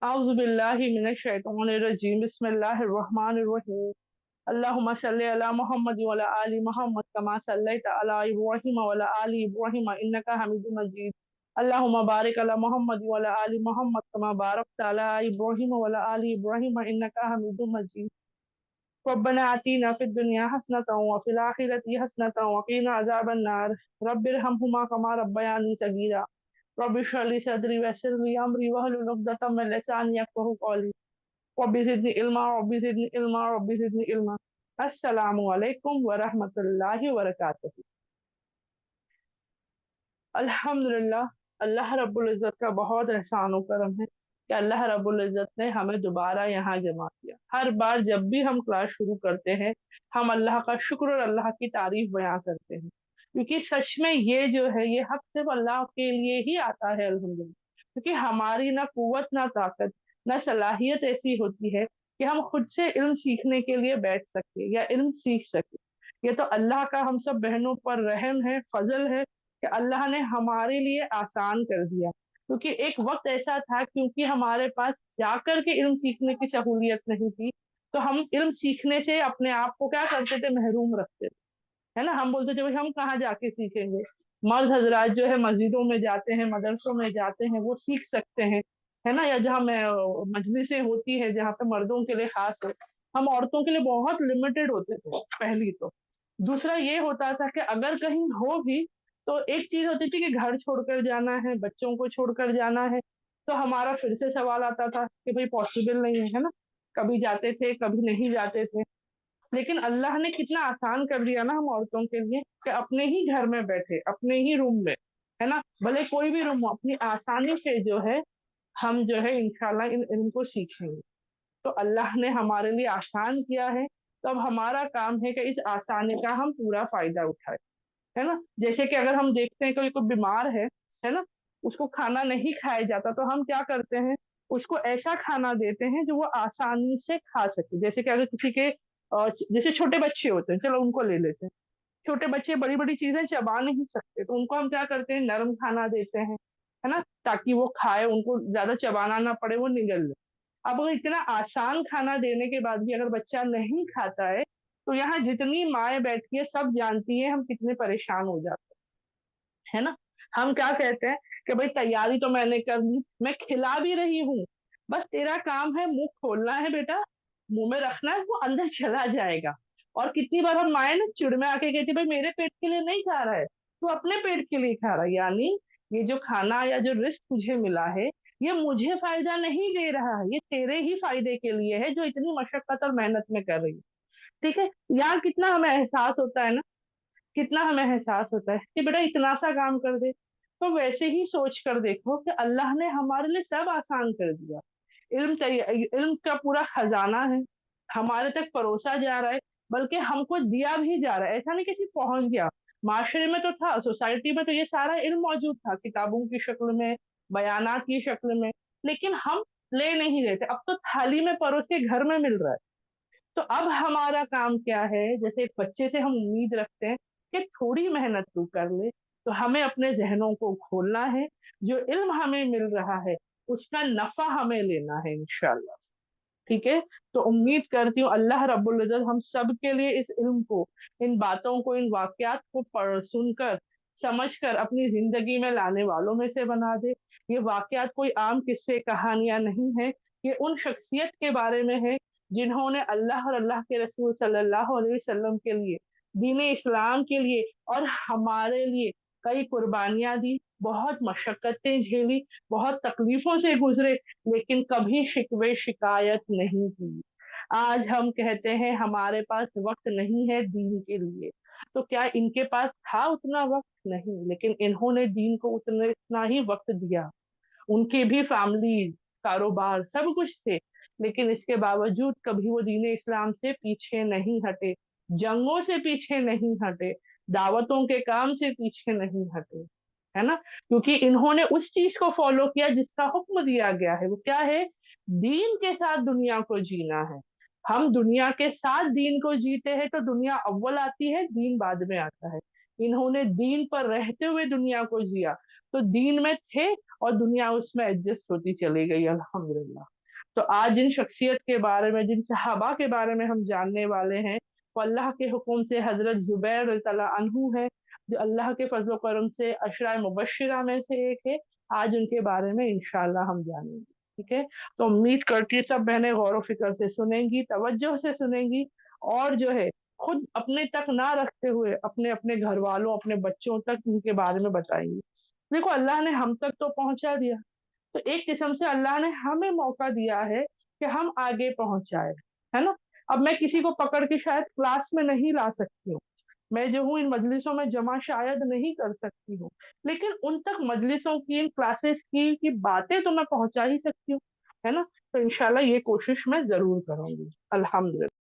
अऊज़ु बिल्लाहि मिनश शैतानिर रजीम बिस्मिल्लाहिर रहमानिर रहीम अल्लाहुम्मा सल्लि अला मुहम्मद व अला आलि मुहम्मद कमा सल्लैता अला इब्राहीम व अला आलि इब्राहीम इन्नका हमीदुम मजीद अल्लाहुम्मा बारिक अला मुहम्मद व अला आलि मुहम्मद कमा बारकता अला इब्राहीम व अला आलि इब्राहीम इन्नका हमीदुम मजीद रब्बना आतीना फिद दुनिया हसनतन व फिल आखिरति हसनतन व क़िना अज़ाबन्नार रब्बिरहमहुमा कमा रब्बयानी सगीरा रब्बि इश्रह ली सदरी वयस्सिर ली अमरी वहलुल उक़दतम मिन लिसानी यफ़क़हू क़ौली रब्बि ज़िदनी इल्मा रब्बि ज़िदनी इल्मा रब्बि ज़िदनी इल्मा। अस्सलामु अलैकुम व रहमतुल्लाहि व बरकातहू। अल्हम्दुलिल्लाह, अल्लाह रब्बुल इज़्ज़त का बहुत एहसान व करम है कि अल्लाह रब्बुल इज़्ज़त ने हमें दोबारा यहाँ जमा किया। हर बार जब भी हम क्लास शुरू करते हैं, हम अल्लाह का शुक्र और अल्लाह की तारीफ बयां करते हैं, क्योंकि सच में ये जो है ये हक सिर्फ अल्लाह के लिए ही आता है अल्हम्दुलिल्लाह। क्योंकि हमारी ना कुव्वत ना ताकत ना सलाहियत ऐसी होती है कि हम खुद से इल्म सीखने के लिए बैठ सके या इल्म सीख सके। ये तो अल्लाह का हम सब बहनों पर रहम है, फजल है कि अल्लाह ने हमारे लिए आसान कर दिया। क्योंकि एक वक्त ऐसा था, क्योंकि हमारे पास जाकर के इल्म सीखने की सहूलियत नहीं थी, तो हम इल्म सीखने से अपने आप को क्या करते थे, महरूम रखते थे। है ना, हम बोलते थे भाई हम कहाँ जाके सीखेंगे। मर्द हजरात जो है मस्जिदों में जाते हैं, मदरसों में जाते हैं, वो सीख सकते हैं। है ना, या जहाँ मजलिसें होती है जहाँ पे मर्दों के लिए खास हो, हम औरतों के लिए बहुत लिमिटेड होते थे पहली तो। दूसरा ये होता था कि अगर कहीं हो भी तो एक चीज होती थी कि घर छोड़कर जाना है, बच्चों को छोड़कर जाना है, तो हमारा फिर से सवाल आता था कि भाई पॉसिबल नहीं है ना। कभी जाते थे कभी नहीं जाते थे। लेकिन अल्लाह ने कितना आसान कर दिया ना हम औरतों के लिए कि अपने ही घर में बैठे अपने ही रूम में, है ना, भले कोई भी रूम हो, अपनी आसानी से जो है हम जो है इंशाल्लाह इन इल्म को सीखेंगे। तो अल्लाह ने हमारे लिए आसान किया है, तो अब हमारा काम है कि इस आसानी का हम पूरा फायदा उठाएं। है ना, जैसे कि अगर हम देखते हैं कोई कोई बीमार है ना, उसको खाना नहीं खाया जाता, तो हम क्या करते हैं, उसको ऐसा खाना देते हैं जो वो आसानी से खा सके। जैसे कि अगर किसी के जैसे छोटे बच्चे होते हैं, चलो उनको ले लेते हैं। छोटे बच्चे बड़ी बड़ी चीजें चबा नहीं सकते, तो उनको हम क्या करते हैं, नरम खाना देते हैं। है ना, ताकि वो खाए, उनको ज्यादा चबाना ना पड़े, वो निगल ले। अब अगर इतना आसान खाना देने के बाद भी अगर बच्चा नहीं खाता है, तो यहाँ जितनी माएँ बैठी है सब जानती है हम कितने परेशान हो जाते हैं। है ना, हम क्या कहते हैं कि भाई तैयारी तो मैंने कर ली, मैं खिला भी रही हूँ, बस तेरा काम है मुंह खोलना है बेटा, मुंह में रखना है, वो अंदर चला जाएगा। और कितनी बार हम माए ना चिड़ में आके कहती भाई मेरे पेट के लिए नहीं खा रहा है, तू अपने पेट के लिए खा रहा है। यानी ये जो खाना या जो रिस्क तुझे मिला है, ये मुझे फायदा नहीं दे रहा है, ये तेरे ही फायदे के लिए है जो इतनी मशक्कत और मेहनत में कर रही है। ठीक है, यहाँ कितना हमें एहसास होता है ना, कितना हमें एहसास होता है कि बेटा इतना सा काम कर दे। तो वैसे ही सोच कर देखो कि अल्लाह ने हमारे लिए सब आसान कर दिया। इल्म का पूरा खजाना है, हमारे तक परोसा जा रहा है, बल्कि हमको दिया भी जा रहा है। ऐसा नहीं किसी पहुंच गया, माशरे में तो था, सोसाइटी में तो ये सारा इल्म मौजूद था, किताबों की शक्ल में, बयानात की शक्ल में, लेकिन हम ले नहीं रहे थे। अब तो थाली में परोस के घर में मिल रहा है। तो अब हमारा काम क्या है, जैसे एक बच्चे से हम उम्मीद रखते हैं कि थोड़ी मेहनत तू कर ले, तो हमें अपने जहनों को खोलना है, जो इल्म हमें मिल रहा है उसका नफा हमें लेना है इंशाल्लाह। ठीक है, तो उम्मीद करती हूँ अल्लाह रब्बुल इज्जत हम सब के लिए इस इल्म को, इन बातों को, इन वाकयात को पढ़ सुनकर समझकर अपनी जिंदगी में लाने वालों में से बना दे। ये वाकयात कोई आम किस्से कहानियां नहीं है, ये उन शख्सियत के बारे में है जिन्होंने अल्लाह और अल्लाह के रसूल सल्लल्लाहु अलैहि वसल्लम के लिए, दीन इस्लाम के लिए और हमारे लिए कई कुर्बानियां दी, बहुत मशक्कतें झेली, बहुत तकलीफों से गुजरे, लेकिन कभी शिकवे शिकायत नहीं की। आज हम कहते हैं हमारे पास वक्त नहीं है दीन के लिए, तो क्या इनके पास था उतना वक्त? नहीं, लेकिन इन्होंने दीन को उतना ही वक्त दिया। उनकी भी फैमिली, कारोबार, सब कुछ थे, लेकिन इसके बावजूद कभी वो दीन इस्लाम से पीछे नहीं हटे, जंगों से पीछे नहीं हटे, दावतों के काम से पीछे नहीं हटे। है ना, क्योंकि इन्होंने उस चीज को फॉलो किया जिसका हुक्म दिया गया है। वो क्या है? दीन के साथ दुनिया को जीना है। हम दुनिया के साथ दीन को जीते हैं तो दुनिया अव्वल आती है, दीन बाद में आता है। इन्होंने दीन पर रहते हुए दुनिया को जिया, तो दीन में थे और दुनिया उसमें एडजस्ट होती चली गई, अल्हम्दुलिल्लाह। तो आज जिन शख्सियत के बारे में, जिन सहाबा के बारे में हम जानने वाले हैं, वो अल्लाह के हुक्म से हजरत जुबैर रज़ियल्लाहु अन्हु है, जो अल्लाह के फजल करम से अशरा मुबश्शिरा में से एक है। आज उनके बारे में इंशाअल्लाह हम जानेंगे। ठीक है, तो उम्मीद करती है सब बहनें गौर व फिक्र से सुनेंगी, तवज्जो से सुनेंगी, और जो है खुद अपने तक ना रखते हुए अपने अपने घर वालों, अपने बच्चों तक इनके बारे में बताएंगी। देखो, अल्लाह ने हम तक तो पहुंचा दिया, तो एक किस्म से अल्लाह ने हमें मौका दिया है कि हम आगे पहुंच जाए, है ना। अब मैं किसी को पकड़ के शायद क्लास में नहीं ला सकती हूँ, मैं जो हूँ इन मजलिसों में जमा शायद नहीं कर सकती हूँ, लेकिन उन तक मजलिसों की, इन क्लासेस की बातें तो मैं पहुंचा ही सकती हूँ, है ना। तो इंशाल्लाह ये कोशिश मैं जरूर करूंगी। अल्हम्दुलिल्लाह।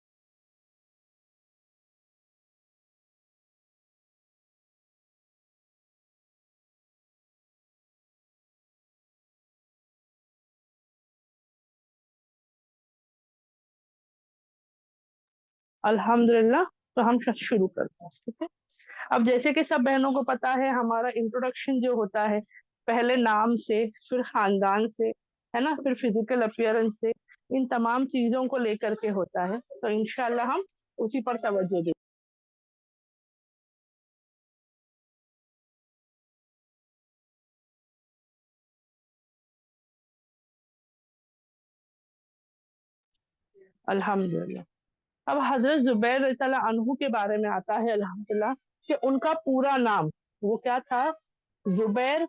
अल्हम्दुलिल्लाह। तो हम शुरू करते हैं, ठीक है। अब जैसे कि सब बहनों को पता है, हमारा इंट्रोडक्शन जो होता है, पहले नाम से, फिर खानदान से, है ना, फिर फिजिकल अपीयरेंस से, इन तमाम चीजों को लेकर के होता है। तो इंशाल्लाह हम उसी पर तवज्जो दें। अल्हम्दुलिल्लाह। अब हजरत जुबैर रज़ियल्लाहु अन्हु के बारे में आता है, अल्हम्दुलिल्लाह, कि उनका पूरा नाम वो क्या था? जुबैर,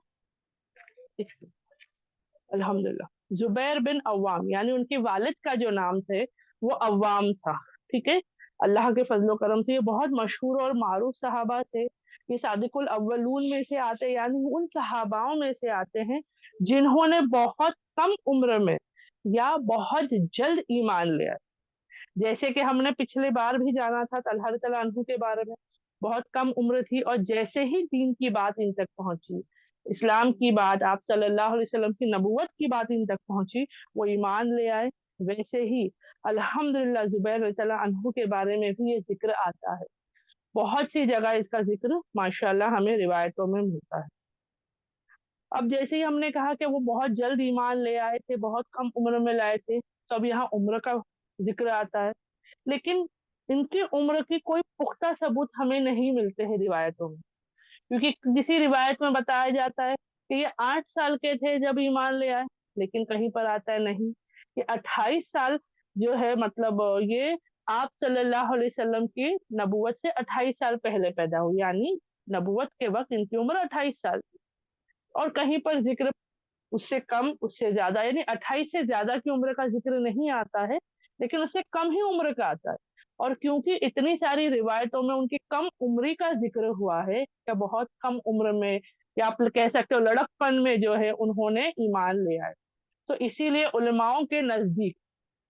अल्हम्दुलिल्लाह, जुबैर बिन अव्वाम, यानी उनके वालिद का जो नाम थे वो अव्वाम था। ठीक है, अल्लाह के फजलो करम से ये बहुत मशहूर और मारूफ सहाबा थे। ये सादिकुल अव्वलून में से आते, यानी उन सहाबाओं में से आते हैं जिन्होंने बहुत कम उम्र में या बहुत जल्द ईमान लिया। जैसे कि हमने पिछले बार भी जाना था तलहा तला अन्हु के बारे में, बहुत कम उम्र थी और जैसे ही दीन की बात इन तक पहुंची, इस्लाम की बात, आप सल्लल्लाहु अलैहि वसल्लम की नबूवत की बात इन तक पहुंची, वो ईमान ले आए। वैसे ही अल्हम्दुलिल्लाह जुबैर रज़ियल्लाहु अन्हु के बारे में भी ये जिक्र आता है, बहुत सी जगह इसका जिक्र माशाल्लाह हमें रिवायतों में मिलता है। अब जैसे ही हमने कहा कि वो बहुत जल्द ईमान ले आए थे, बहुत कम उम्र में लाए थे, तो अब यहाँ उम्र का जिक्र आता है, लेकिन इनकी उम्र की कोई पुख्ता सबूत हमें नहीं मिलते हैं रिवायतों में। क्योंकि किसी रिवायत में बताया जाता है कि ये 8 साल के थे जब ईमान ले आए, लेकिन कहीं पर आता है नहीं, ये 28 साल जो है, मतलब ये आप सल्लल्लाहु अलैहि वसल्लम की नबूवत से 28 साल पहले पैदा हुई, यानी नबूवत के वक्त इनकी उम्र 28 साल थी। और कहीं पर जिक्र उससे कम, उससे ज्यादा, यानी 28 से ज्यादा की उम्र का जिक्र नहीं आता है, लेकिन उससे कम ही उम्र का आता है। और क्योंकि इतनी सारी रिवायतों में उनकी कम उम्री का जिक्र हुआ है, या बहुत कम उम्र में, या आप कह सकते हो लड़कपन में जो है उन्होंने ईमान ले आए, तो इसीलिए उलमाओं के नजदीक,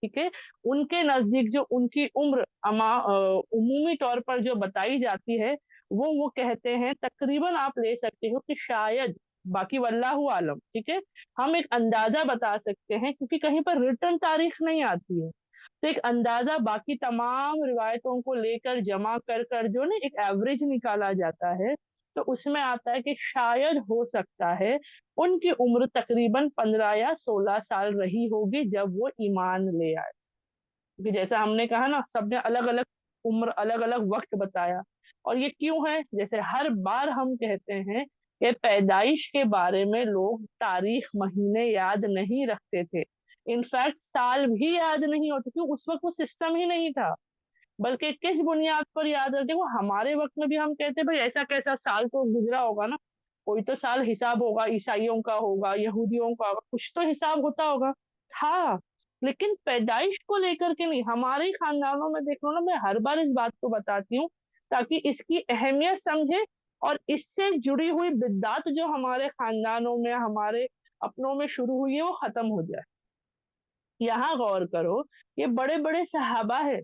ठीक है, उनके नजदीक जो उनकी उम्र उमूमी तौर पर जो बताई जाती है, वो कहते हैं तकरीबन आप ले सकते हो कि शायद, बाकी वल्लाहु आलम, ठीक है, हम एक अंदाजा बता सकते हैं क्योंकि कहीं पर रिटर्न तारीख नहीं आती है, तो एक अंदाजा बाकी तमाम रिवायतों को लेकर जमा कर कर जो ना एक एवरेज निकाला जाता है, तो उसमें आता है कि शायद हो सकता है उनकी उम्र तकरीबन 15 या 16 साल रही होगी जब वो ईमान ले आए। क्योंकि जैसा हमने कहा ना, सबने अलग अलग उम्र, अलग अलग वक्त बताया। और ये क्यों है? जैसे हर बार हम कहते हैं कि पैदाइश के बारे में लोग तारीख, महीने याद नहीं रखते थे, इनफैक्ट साल भी याद नहीं होते, क्योंकि उस वक्त वो सिस्टम ही नहीं था। बल्कि किस बुनियाद पर याद रखते, वो हमारे वक्त में भी हम कहते भाई ऐसा कैसा साल तो गुजरा होगा ना, कोई तो साल हिसाब होगा, ईसाइयों का होगा, यहूदियों का होगा, कुछ तो हिसाब होता होगा, था। लेकिन पैदाइश को लेकर के नहीं। हमारे ही खानदानों में देख लो ना, मैं हर बार इस बात को बताती हूँ ताकि इसकी अहमियत समझे, और इससे जुड़ी हुई बिद्दात जो हमारे खानदानों में, हमारे अपनों में शुरू हुई है, वो खत्म हो जाए। यहाँ गौर करो, ये बड़े बड़े सहाबा है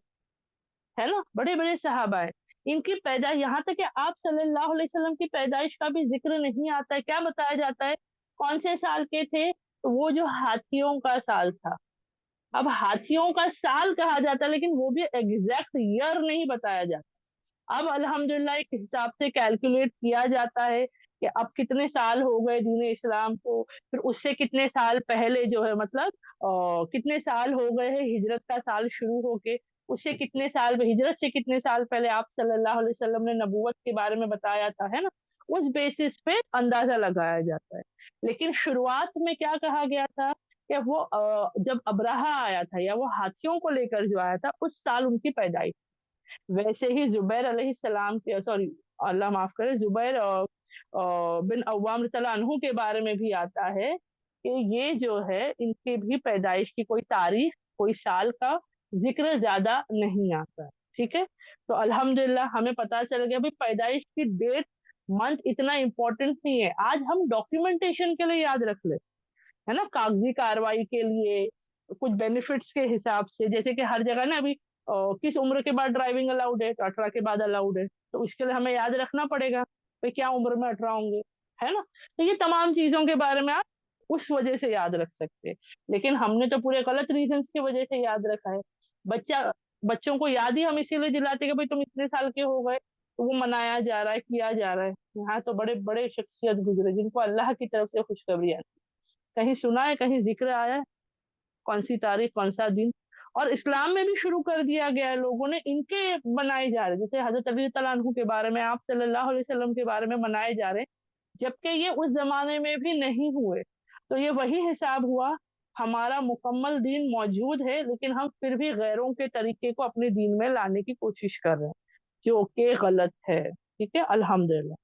ना, बड़े बड़े सहाबा है, इनकी पैदा, यहाँ तक कि आप सल्लल्लाहु अलैहि वसल्लम की पैदाइश का भी जिक्र नहीं आता है। क्या बताया जाता है? कौन से साल के थे? तो वो जो हाथियों का साल था। अब हाथियों का साल कहा जाता है, लेकिन वो भी एग्जैक्ट ईयर नहीं बताया जाता। अब अल्हम्दुलिल्लाह एक हिसाब से कैलकुलेट किया जाता है कि अब कितने साल हो गए दीन इस्लाम को, फिर उससे कितने साल पहले जो है मतलब कितने साल हो गए हैं हिजरत का साल शुरू होके, उससे कितने साल हिजरत से कितने साल पहले आप सल्लल्लाहु अलैहि वसल्लम ने नबूवत के बारे में बताया था, है ना? उस बेसिस पे अंदाजा लगाया जाता है। लेकिन शुरुआत में क्या कहा गया था कि वो जब अब्राहा आया था या वो हाथियों को लेकर जो आया था उस साल उनकी पैदाइश। वैसे ही जुबैर अलैहिस्सलाम के, सॉरी अल्लाह माफ करे, जुबैर बिन अव्वाम रज़ियल्लाहु अन्हु के बारे में भी आता है कि ये जो है इनकी भी पैदाइश की कोई तारीख, कोई साल का जिक्र ज्यादा नहीं आता है। ठीक है, तो अल्हम्दुलिल्लाह हमें पता चल गया भाई पैदाइश की डेट मंथ इतना इम्पोर्टेंट नहीं है, आज हम डॉक्यूमेंटेशन के लिए याद रख ले, है ना, कागजी कार्रवाई के लिए, कुछ बेनिफिट्स के हिसाब से, जैसे कि हर जगह ना अभी किस उम्र के बाद ड्राइविंग अलाउड है, तो 18 के बाद अलाउड है, तो उसके लिए हमें याद रखना पड़ेगा भाई क्या उम्र में 18 होंगे, है ना? तो ये तमाम चीजों के बारे में आप उस वजह से याद रख सकते हैं। लेकिन हमने तो पूरे गलत रीजंस की वजह से याद रखा है। बच्चा बच्चों को याद ही हम इसीलिए दिलाते कि भाई तुम इतने साल के हो गए, तो वो मनाया जा रहा है, किया जा रहा है। यहाँ तो बड़े बड़े शख्सियत गुजरे जिनको अल्लाह की तरफ से खुशखबरी आती, कहीं सुना है, कहीं जिक्र आया है, कौन सी तारीख, कौन सा दिन? और इस्लाम में भी शुरू कर दिया गया है, लोगों ने इनके बनाए जा रहे हैं, जैसे हजरत अली तआला अन्हु के बारे में, आप सल्लल्लाहु अलैहि वसल्लम के बारे में मनाए जा रहे हैं, जबकि ये उस जमाने में भी नहीं हुए। तो ये वही हिसाब हुआ, हमारा मुकम्मल दीन मौजूद है लेकिन हम फिर भी गैरों के तरीके को अपने दीन में लाने की कोशिश कर रहे हैं, जो कि गलत है। ठीक है, अल्हम्दुलिल्लाह।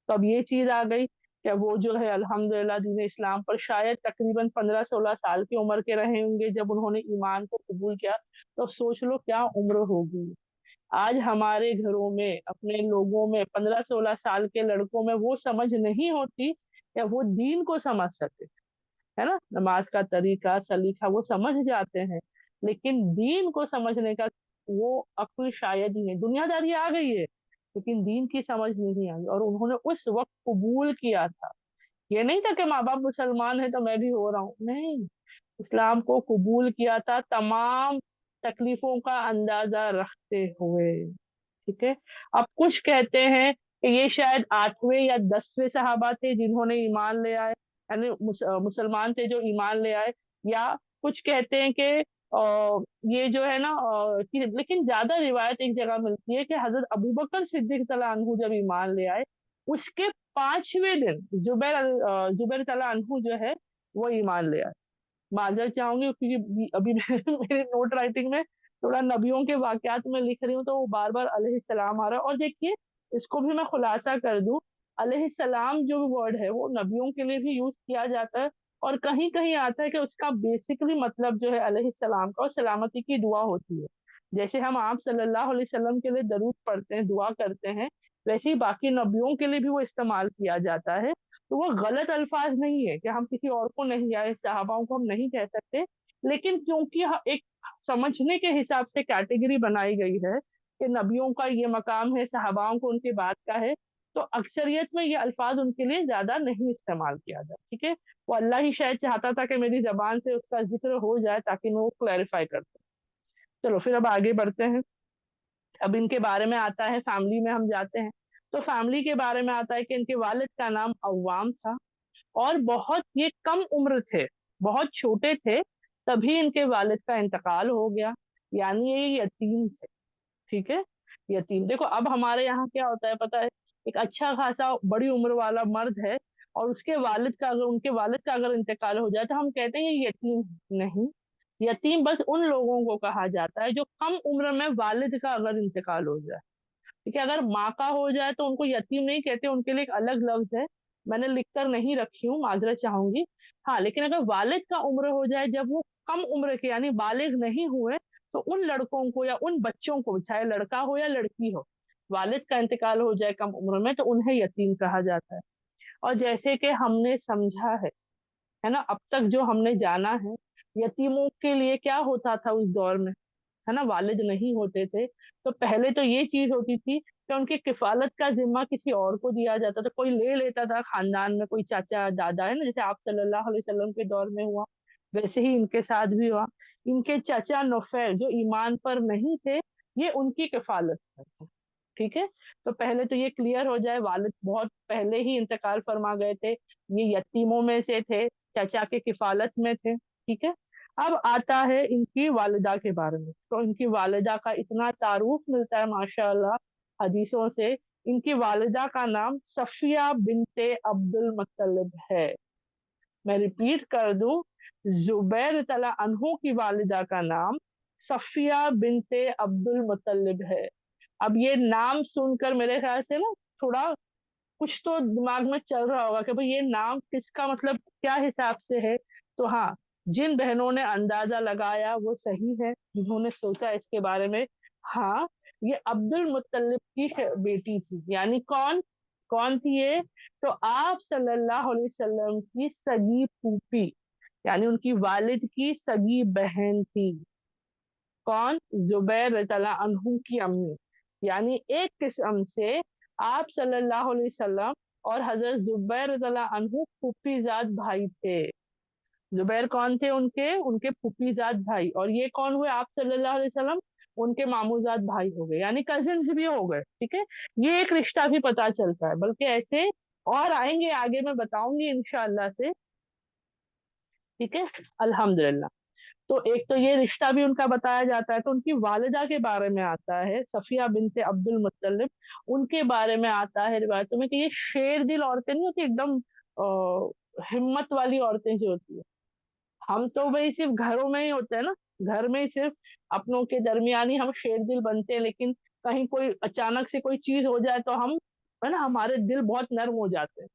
तो अब ये चीज आ गई कि वो जो है अल्हम्दुलिल्लाह दीन इस्लाम पर शायद तकरीबन 15-16 साल की उम्र के रहे होंगे जब उन्होंने ईमान को कबूल किया। तो सोच लो क्या उम्र होगी। आज हमारे घरों में, अपने लोगों में 15-16 साल के लड़कों में वो समझ नहीं होती या वो दीन को समझ सके, है ना, नमाज का तरीका सलीका वो समझ जाते हैं, लेकिन दीन को समझने का वो अक्ल शायद ही नहीं, दुनियादारी आ गई है लेकिन दीन की समझ नहीं आई, और उन्होंने उस वक्त कबूल किया था। ये नहीं था कि माँ बाप मुसलमान है तो मैं भी हो रहा हूँ, नहीं, इस्लाम को कबूल किया था तमाम तकलीफों का अंदाजा रखते हुए। ठीक है, अब कुछ कहते हैं कि ये शायद 8वें या 10वें सहाबा थे जिन्होंने ईमान ले आए, यानी मुसलमान थे जो ईमान ले आए, या कुछ कहते हैं कि ये जो है ना लेकिन ज्यादा रिवायत एक जगह मिलती है कि हजरत अबू बकर सिद्दीक तला अनहु जब ईमान ले आए, उसके 5वें दिन जुबैर तला अनहु जो है वो ईमान ले आए। माजरत चाहूंगी क्योंकि अभी मेरे नोट राइटिंग में थोड़ा नबियों के वाकयात में लिख रही हूँ तो वो बार बार अलैहिस्सलाम आ रहा है। और देखिए, इसको भी मैं खुलासा कर दूं, अलैहिस्सलाम जो वर्ड है वो नबियों के लिए भी यूज किया जाता है, और कहीं कहीं आता है कि उसका बेसिकली मतलब जो है अलैहिस्सलाम का, और सलामती की दुआ होती है। जैसे हम आप सल्लल्लाहु अलैहि वसल्लम के लिए दरूद पढ़ते हैं, दुआ करते हैं, वैसे ही बाकी नबियों के लिए भी वो इस्तेमाल किया जाता है। तो वो गलत अल्फाज नहीं है कि हम किसी और को नहीं, या सहाबाओं को हम नहीं कह सकते, लेकिन क्योंकि एक समझने के हिसाब से कैटेगरी बनाई गई है कि नबियों का ये मकाम है, सहाबाओं को उनके बाद का है, तो अक्सरियत में ये अल्फाज उनके लिए ज्यादा नहीं इस्तेमाल किया जाए। ठीक है, वो अल्लाह ही शायद चाहता था कि मेरी जबान से उसका जिक्र हो जाए ताकि मैं वो क्लैरिफाई कर सकूं। चलो फिर अब आगे बढ़ते हैं। अब इनके बारे में आता है, फैमिली में हम जाते हैं, तो फैमिली के बारे में आता है कि इनके वालिद का नाम अव्वाम था, और बहुत ये कम उम्र थे, बहुत छोटे थे, तभी इनके वालिद का इंतकाल हो गया, यानी ये यतीम थे। ठीक है, यतीम। देखो अब हमारे यहाँ क्या होता है पता है, एक अच्छा खासा बड़ी उम्र वाला मर्द है और उसके वालिद का अगर, उनके वालिद का अगर इंतकाल हो जाए तो हम कहते हैं ये यतीम है। नहीं, यतीम बस उन लोगों को कहा जाता है जो कम उम्र में वालिद का अगर इंतकाल हो जाए। ठीक है, अगर माँ का हो जाए तो उनको यतीम नहीं कहते, उनके लिए एक अलग लफ्ज है, मैंने लिख कर नहीं रखी हूँ, माजरत चाहूंगी। हाँ, लेकिन अगर वालिद का उम्र हो जाए जब वो कम उम्र के यानी बालिग नहीं हुए, तो उन लड़कों को या उन बच्चों को, चाहे लड़का हो या लड़की हो, वालिद का इंतकाल हो जाए कम उम्र में तो उन्हें यतीम कहा जाता है। और जैसे कि हमने समझा है ना, अब तक जो हमने जाना है, यतीमों के लिए क्या होता था उस दौर में, है ना, वालिद नहीं होते थे, तो पहले तो ये चीज होती थी कि उनकी किफालत का जिम्मा किसी और को दिया जाता था, कोई ले लेता था खानदान में, कोई चाचा दादा, है ना, जैसे आप सल्लल्लाहु अलैहि वसल्लम के दौर में हुआ, वैसे ही इनके साथ भी हुआ। इनके चाचा नुफैल जो ईमान पर नहीं थे, ये उनकी किफालत करते, ठीक है, तो पहले तो ये क्लियर हो जाए, वालिद बहुत पहले ही इंतकाल फरमा गए थे, ये यतीमों में से थे, चाचा के किफालत में थे। ठीक है, अब आता है इनकी वालिदा के बारे में। तो इनकी वालिदा का इतना तारुफ मिलता है माशाअल्लाह हदीसों से। इनकी वालिदा का नाम सफिया बिनते अब्दुल मुत्तलिब है। मैं रिपीट कर दूं, जुबैर तला अनहु की वालिदा का नाम सफिया बिनते अब्दुल मुत्तलिब है। अब ये नाम सुनकर मेरे ख्याल से ना थोड़ा कुछ तो दिमाग में चल रहा होगा कि भाई ये नाम किसका, मतलब क्या हिसाब से है। तो हाँ, जिन बहनों ने अंदाजा लगाया वो सही है, जिन्होंने सोचा इसके बारे में। हाँ, ये अब्दुल मुत्तलिब की बेटी थी। यानी कौन, कौन थी ये? तो आप सल्लल्लाहु अलैहि वसल्लम की सगी फूफी, यानी उनकी वालिद की सगी बहन थी। कौन? जुबैर रज़ियल्लाहु अन्हु की अम्मी। यानी एक किस्म से आप सल्लल्लाहु अलैहि वसल्लम और हजरत जुबैर रज़ियल्लाहु अन्हु फूफीजाद भाई थे। जुबैर कौन थे? उनके उनके फूफीजाद भाई। और ये कौन हुए? आप सल्लल्लाहु अलैहि वसल्लम उनके मामूजाद भाई हो गए, यानी कजिन्स भी हो गए। ठीक है, ये एक रिश्ता भी पता चलता है, बल्कि ऐसे और आएंगे आगे, मैं बताऊंगी इंशाअल्लाह से। ठीक है, अल्हम्दुलिल्लाह। तो एक तो ये रिश्ता भी उनका बताया जाता है। तो उनकी वालिदा के बारे में आता है, सफिया बिनते अब्दुल मुत्तलिब। उनके बारे में आता है रिवायतों में कि ये शेर दिल औरतें नहीं होती, एकदम हिम्मत वाली औरतें जो होती है। हम तो भाई सिर्फ घरों में ही होते हैं ना, घर में ही सिर्फ अपनों के दरमियान ही हम शेर दिल बनते हैं, लेकिन कहीं कोई अचानक से कोई चीज हो जाए तो हम, है ना, हमारे दिल बहुत नर्म हो जाते हैं।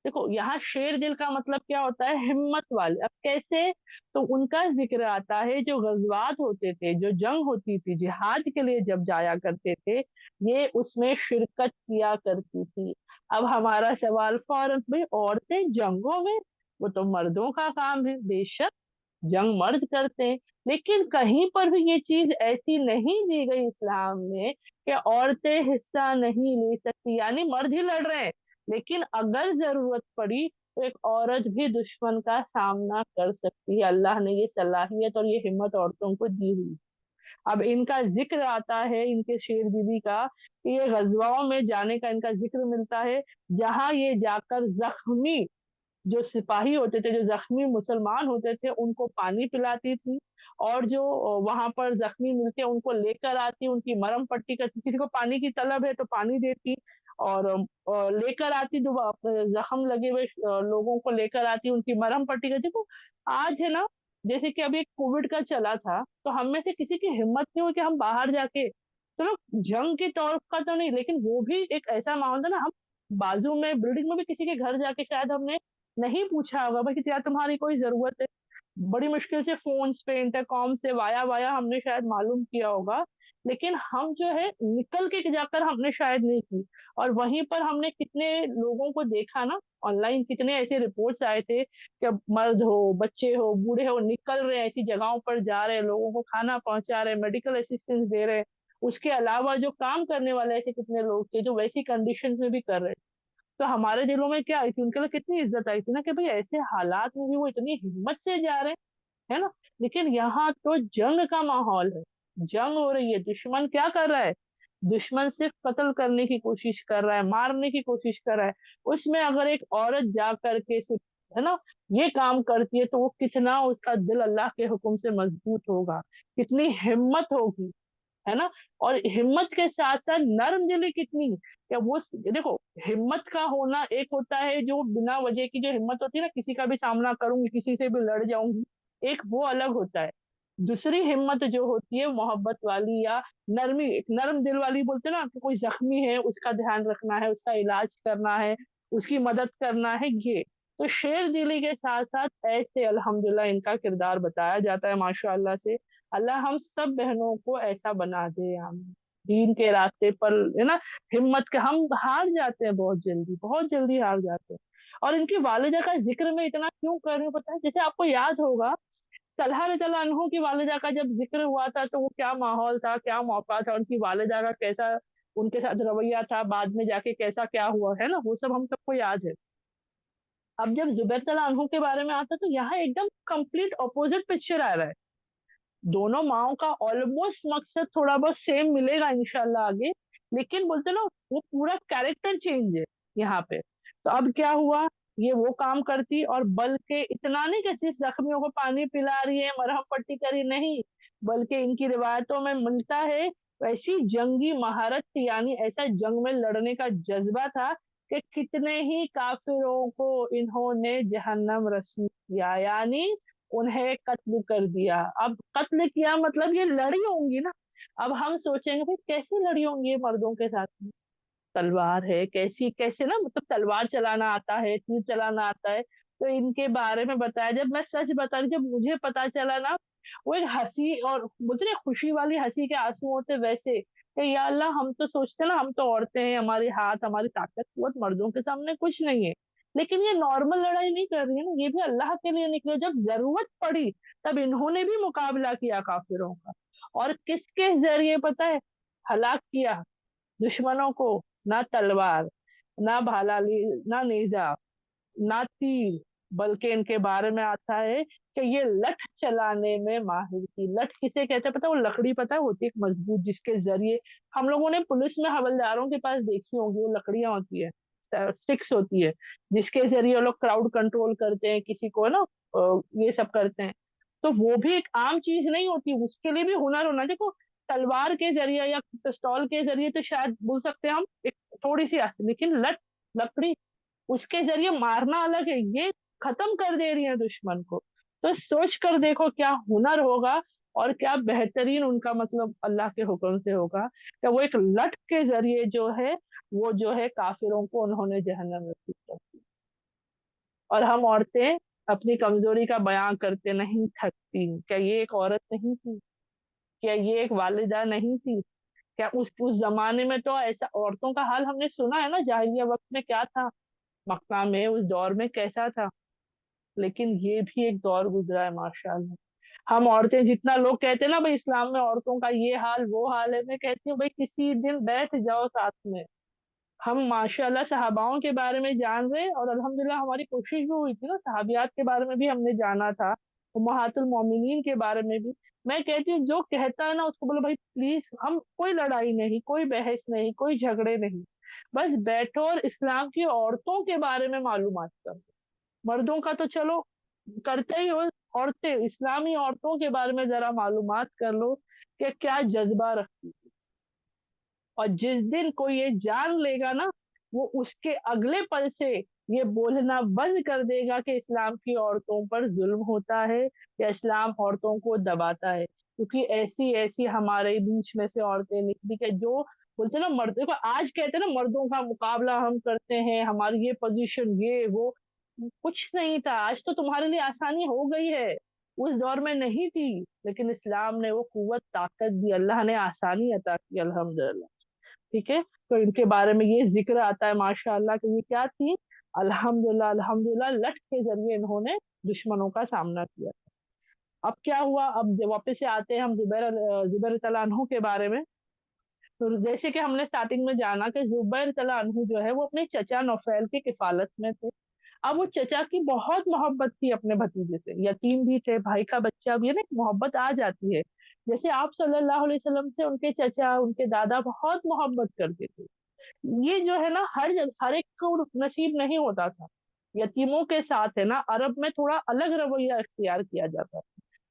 देखो यहाँ शेर दिल का मतलब क्या होता है? हिम्मत वाले। अब कैसे? तो उनका जिक्र आता है, जो गजवात होते थे, जो जंग होती थी, जिहाद के लिए जब जाया करते थे, ये उसमें शिरकत किया करती थी। अब हमारा सवाल फौरन, भाई औरतें जंगों में? वो तो मर्दों का काम है। बेशक जंग मर्द करते हैं, लेकिन कहीं पर भी ये चीज ऐसी नहीं दी गई इस्लाम में कि औरतें हिस्सा नहीं ले सकती। यानी मर्द ही लड़ रहे हैं, लेकिन अगर जरूरत पड़ी तो एक औरत भी दुश्मन का सामना कर सकती है। अल्लाह ने ये सलाहियत और ये हिम्मत औरतों को दी हुई। अब इनका जिक्र आता है, इनके शेर बीबी का, कि ये गजवाओं में जाने का इनका जिक्र मिलता है, जहां ये जाकर जख्मी जो सिपाही होते थे, जो जख्मी मुसलमान होते थे, उनको पानी पिलाती थी। और जो वहां पर जख्मी मिलते उनको लेकर आती, उनकी मरहम पट्टी करती। किसी को पानी की तलब है तो पानी देती, और लेकर आती, जो जख्म लगे हुए लोगों को लेकर आती, उनकी मरहम पट्टी करती। तो आज है ना, जैसे कि अभी कोविड का चला था, तो हम में से किसी की हिम्मत नहीं हुई कि हम बाहर जाके, चलो जंग के तौर का तो नहीं, लेकिन वो भी एक ऐसा माहौल था ना, हम बाजू में बिल्डिंग में भी किसी के घर जाके शायद हमने नहीं पूछा होगा भाई कि यार तुम्हारी कोई जरूरत है। बड़ी मुश्किल से फोन पे, इंटरकॉम से, वाया वाया हमने शायद मालूम किया होगा, लेकिन हम जो है निकल के जाकर हमने शायद नहीं की। और वहीं पर हमने कितने लोगों को देखा ना, ऑनलाइन कितने ऐसे रिपोर्ट्स आए थे कि मर्द हो, बच्चे हो, बूढ़े हो, निकल रहे हैं, ऐसी जगहों पर जा रहे हैं, लोगों को खाना पहुंचा रहे हैं, मेडिकल असिस्टेंस दे रहे हैं। उसके अलावा जो काम करने वाले ऐसे कितने लोग थे जो वैसी कंडीशन में भी कर रहे थे। तो हमारे दिलों में क्या आई थी, उनके लिए कितनी इज्जत आई थी ना, कि भाई ऐसे हालात में भी वो इतनी हिम्मत से जा रहे हैं, है ना। लेकिन यहाँ तो जंग का माहौल है, जंग हो रही है, दुश्मन क्या कर रहा है? दुश्मन सिर्फ कत्ल करने की कोशिश कर रहा है, मारने की कोशिश कर रहा है। उसमें अगर एक औरत जा करके सिर्फ, है ना, ये काम करती है, तो वो कितना उसका दिल अल्लाह के हुक्म से मजबूत होगा, कितनी हिम्मत होगी, है ना। और हिम्मत के साथ साथ नर्म दिली कितनी, क्या वो, देखो, हिम्मत का होना एक होता है जो बिना वजह की जो हिम्मत होती है ना, किसी का भी सामना करूंगी, किसी से भी लड़ जाऊंगी, एक वो अलग होता है। दूसरी हिम्मत जो होती है मोहब्बत वाली या नरमी, एक नरम दिल वाली, बोलते हैं ना कि कोई जख्मी है उसका ध्यान रखना है, उसका इलाज करना है, उसकी मदद करना है, ये। तो शेर दिली के साथ साथ ऐसे अल्हम्दुलिल्लाह इनका किरदार बताया जाता है माशाअल्लाह से। अल्लाह हम सब बहनों को ऐसा बना दे, हम दीन के रास्ते पर, है ना, हिम्मत के, हम हार जाते हैं बहुत जल्दी, बहुत जल्दी हार जाते हैं। और इनकी वालिदा का जिक्र मैं इतना क्यों कर रही हूँ पता है? जैसे आपको याद होगा, तलहा रज़ियल्लाहु अन्हु की वालिदा का जब जिक्र हुआ था, तो वो क्या माहौल था, क्या मौका था, उनकी वालिदा का कैसा उनके साथ रवैया था, बाद में जाके कैसा क्या हुआ, है ना, वो सब हम सबको याद है। अब जब जुबैर तला अन्हु के बारे में आता है, तो यहाँ एकदम कंप्लीट ऑपोजिट पिक्चर आ रहा है। दोनों माओ का ऑलमोस्ट मकसद थोड़ा बहुत सेम मिलेगा इंशाल्लाह आगे, लेकिन बोलते ना वो पूरा कैरेक्टर चेंज है यहाँ पे। तो अब क्या हुआ, ये वो काम करती और बल्कि इतना नहीं कि सिर्फ जख्मियों को पानी पिला रही है, मरहम पट्टी करी, नहीं, बल्कि इनकी रिवायतों में मिलता है वैसी जंगी महारत थी, यानी ऐसा जंग में लड़ने का जज्बा था कि कितने ही काफिरों को इन्होंने जहन्नम रसीद किया, यानी उन्हें कत्ल कर दिया। अब कत्ल किया मतलब ये लड़ी होंगी ना। अब हम सोचेंगे भाई कैसे लड़ी होंगी ये मर्दों के साथ में, तलवार है, कैसी कैसे ना, मतलब तलवार चलाना आता है, तीर चलाना आता है। तो इनके बारे में बताया, जब मैं सच बता रही, जब मुझे पता चला ना, वो एक हंसी और बोलते ना खुशी वाली हंसी के आंसू होते वैसे, कि या अल्लाह, हम तो सोचते ना हम तो औरतें हैं, हमारे हाथ हमारी ताकत कुवत मर्दों के सामने कुछ नहीं है, लेकिन ये नॉर्मल लड़ाई नहीं कर रही है ना, ये भी अल्लाह के लिए निकले, जब जरूरत पड़ी तब इन्होंने भी मुकाबला किया काफिरों का। और किसके जरिए पता है हलाक किया दुश्मनों को? ना तलवार, ना भाला, ना नेजा, ना तीर, बल्कि इनके बारे में आता है कि ये लठ चलाने में माहिर थी। लठ किसे कहते हैं पता है? वो लकड़ी पता है होती है एक मजबूत, जिसके जरिए हम लोगों ने पुलिस में हवलदारों के पास देखी होंगी, वो लकड़ियां होती है, स्टिक्स होती है, जिसके जरिए वो लोग क्राउड कंट्रोल करते हैं, किसी को ना ये सब करते हैं। तो वो भी एक आम चीज नहीं होती, उसके लिए भी हुनर होना। देखो, तलवार के जरिए या पिस्तौल के जरिए तो शायद बोल सकते हैं हम एक थोड़ी सी लेकिन लकड़ी, उसके जरिए मारना अलग है, ये खत्म कर दे रही है दुश्मन को। तो सोच कर देखो क्या हुनर होगा, और क्या बेहतरीन उनका मतलब अल्लाह के हुक्म से होगा कि वो एक लठ के जरिए जो है, वो जो है काफिरों को उन्होंने जहन्नम में फेंक दिया। और हम औरतें अपनी कमजोरी का बयां करते नहीं थकती, क्या ये एक औरत नहीं थी? क्या ये एक वालिदा नहीं थी? क्या उस जमाने में तो ऐसा औरतों का हाल हमने सुना है ना, जाहिलिया वक्त में क्या था, मक्का में उस दौर में कैसा था। लेकिन ये भी एक दौर गुजरा है माशाल्लाह। हम औरतें जितना लोग कहते हैं ना भाई इस्लाम में औरतों का ये हाल वो हाल है, मैं कहती हूँ भाई किसी दिन बैठ जाओ साथ में। हम माशाल्लाह सहाबाओं के बारे में जान रहे, और अल्हम्दुलिल्लाह हमारी कोशिश भी हुई थी ना, सहाबियात के बारे में भी हमने जाना था, उम्महातुल मोमिनीन के बारे में भी। मैं कहती हूँ जो कहता है ना उसको बोलो भाई प्लीज, हम कोई लड़ाई नहीं, कोई बहस नहीं, कोई झगड़े नहीं, बस बैठो और इस्लाम की औरतों के बारे में मालूमात करो। मर्दों का तो चलो करते ही हो, औरतें, इस्लामी औरतों के बारे में जरा मालूमात कर लो कि क्या जज्बा रखती। और जिस दिन कोई ये जान लेगा ना, वो उसके अगले पल से ये बोलना बंद कर देगा कि इस्लाम की औरतों पर जुल्म होता है या इस्लाम औरतों को दबाता है। क्योंकि ऐसी ऐसी हमारे बीच में से औरतें निकली कि जो बोलते ना मर्दों को, आज कहते हैं ना मर्दों का मुकाबला हम करते हैं, हमारी ये पोजीशन ये वो, कुछ नहीं था। आज तो तुम्हारे लिए आसानी हो गई है, उस दौर में नहीं थी, लेकिन इस्लाम ने वो कुव्वत ताकत दी, अल्लाह ने आसानी अता की अल्हम्दुलिल्लाह। ठीक है, तो इनके बारे में ये जिक्र आता है माशाअल्लाह कि ये क्या थी, अल्हम्दुलिल्लाह अल्हम्दुलिल्लाह लठ के जरिए इन्होंने दुश्मनों का सामना किया। अब क्या हुआ, अब वापस से आते हैं हम जुबैर तआला अन्हु के बारे में। तो जैसे कि हमने स्टार्टिंग में जाना कि जुबैर तआला अन्हु जो है वो अपने चचा नौफैल की किफालत में थे। अब वो चचा की बहुत मोहब्बत थी अपने भतीजे से, यतीम भी थे, भाई का बच्चा भी है ना, एक मोहब्बत आ जाती है। जैसे आप सल्लल्लाहु अलैहि वसल्लम से उनके चचा उनके दादा बहुत मोहब्बत करते थे। ये जो है ना हर एक को नसीब नहीं होता था। यतीमों के साथ है ना अरब में थोड़ा अलग रवैया इख्तियार किया जाता है।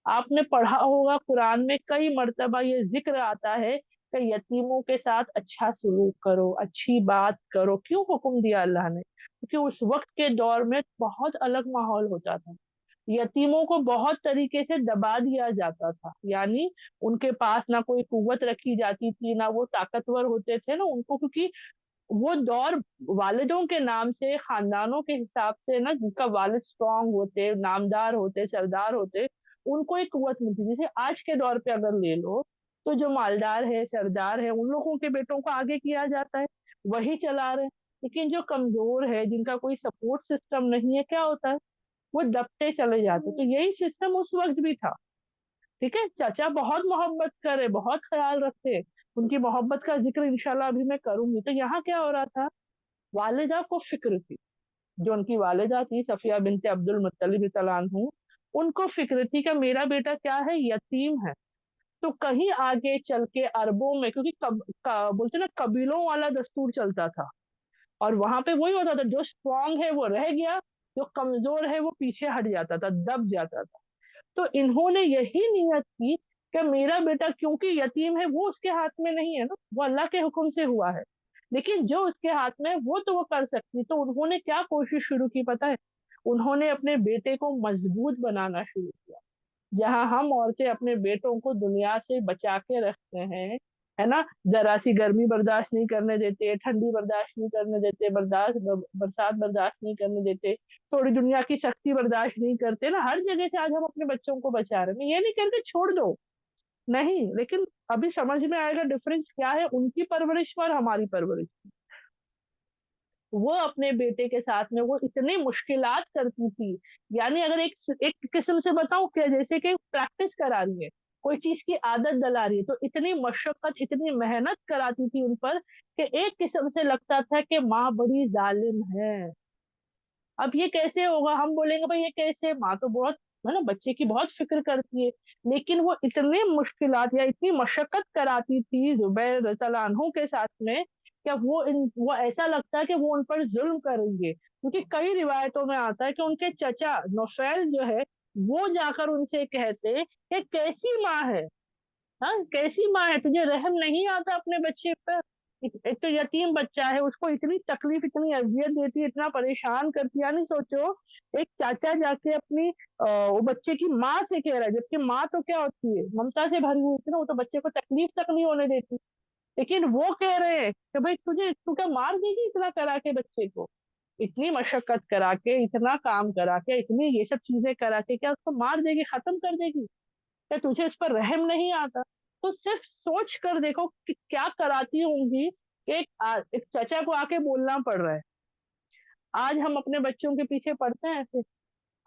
आपने पढ़ा होगा कुरान में कई मर्तबा ये जिक्र आता है कि यतीमों के साथ अच्छा सलूक करो, अच्छी बात करो। क्यों हुक्म दिया अल्लाह ने? क्योंकि उस वक्त के दौर में बहुत अलग माहौल होता था। यतीमों को बहुत तरीके से दबा दिया जाता था, यानी उनके पास ना कोई कुव्वत रखी जाती थी, ना वो ताकतवर होते थे ना उनको, क्योंकि वो दौर वालिदों के नाम से, खानदानों के हिसाब से ना, जिसका वालिद स्ट्रांग होते, नामदार होते, सरदार होते, उनको एक कुवत मिलती। जैसे आज के दौर पे अगर ले लो, तो जो मालदार है, सरदार है, उन लोगों के बेटों को आगे किया जाता है, वही चला रहे हैं। लेकिन जो कमजोर है, जिनका कोई सपोर्ट सिस्टम नहीं है, क्या होता है, वो दबते चले जाते। तो यही सिस्टम उस वक्त भी था। ठीक है, चाचा बहुत मोहब्बत करे, बहुत ख्याल रखते, उनकी मोहब्बत का जिक्र इंशाल्लाह अभी मैं करूंगी। तो यहाँ क्या हो रहा था, वालिदा को फिक्र थी, जो उनकी वालिदा थी सफिया बिनते अब्दुल मुत्तलिब तआला अन्हु, उनको फिक्र थी कि मेरा बेटा क्या है, यतीम है, तो कहीं आगे चल के अरबों में, क्योंकि बोलते ना कबीलों वाला दस्तूर चलता था, और वहां पे वही होता था, जो स्ट्रांग है वो रह गया, जो कमजोर है वो पीछे हट जाता था, दब जाता था। तो इन्होंने यही नियत की कि मेरा बेटा क्योंकि यतीम है, वो उसके हाथ में नहीं है ना, वो अल्लाह के हुक्म से हुआ है, लेकिन जो उसके हाथ में है वो तो वो कर सकती। तो उन्होंने क्या कोशिश शुरू की पता है? उन्होंने अपने बेटे को मजबूत बनाना शुरू किया। जहां हम औरतें अपने बेटों को दुनिया से बचा के रखते हैं, है ना, जरा सी गर्मी बर्दाश्त नहीं करने देते, ठंडी बर्दाश्त नहीं करने देते, बरसात बर्दाश्त नहीं करने देते, थोड़ी दुनिया की सख्ती बर्दाश्त नहीं करते ना, हर जगह से आज हम अपने बच्चों को बचा रहे हैं। मैं ये नहीं कहते छोड़ दो, नहीं, लेकिन अभी समझ में आएगा डिफरेंस क्या है उनकी परवरिश में और हमारी परवरिश में। वो अपने बेटे के साथ में वो इतनी मुश्किलात करती थी, यानी अगर एक एक किस्म से बताऊं क्या, जैसे कि प्रैक्टिस करा रही है, कोई चीज की आदत डला रही है, तो इतनी मशक्कत इतनी मेहनत कराती थी उन पर कि एक किस्म से लगता था कि माँ बड़ी जालिम है। अब ये कैसे होगा, हम बोलेंगे भाई ये कैसे, माँ तो बहुत, है ना, बच्चे की बहुत फिक्र करती है, लेकिन वो इतने मुश्किलात या इतनी मशक्कत कराती थी जुबैर रज़ियल्लाहु अन्हु के साथ में, क्या वो ऐसा लगता है कि वो उन पर जुल्म करेंगे, क्योंकि कई रिवायतों में आता है कि उनके चचा नौफैल जो है, वो जाकर उनसे कहते कि कैसी माँ है, हाँ कैसी माँ है, तुझे रहम नहीं आता अपने बच्चे पर? एक तो यतीम बच्चा है, उसको इतनी तकलीफ इतनी अजियत देती है, इतना परेशान करती है, यानी सोचो एक चाचा जाके अपनी वो बच्चे की माँ से कह रहा है, जबकि माँ तो क्या होती है, ममता से भरी हुई होती है ना, वो तो बच्चे को तकलीफ तक नहीं होने देती, लेकिन वो कह रहे हैं कि भाई तू क्या मार देगी इतना करा के बच्चे को, इतनी मशक्कत करा के, इतना काम करा के, इतनी ये सब चीजें करा के, क्या उसको मार देगी, खत्म कर देगी? क्या तुझे इस पर रहम नहीं आता? तो सिर्फ सोच कर देखो कि क्या कराती होंगी कि एक चचा को आके बोलना पड़ रहा है। आज हम अपने बच्चों के पीछे पढ़ते हैं ऐसे,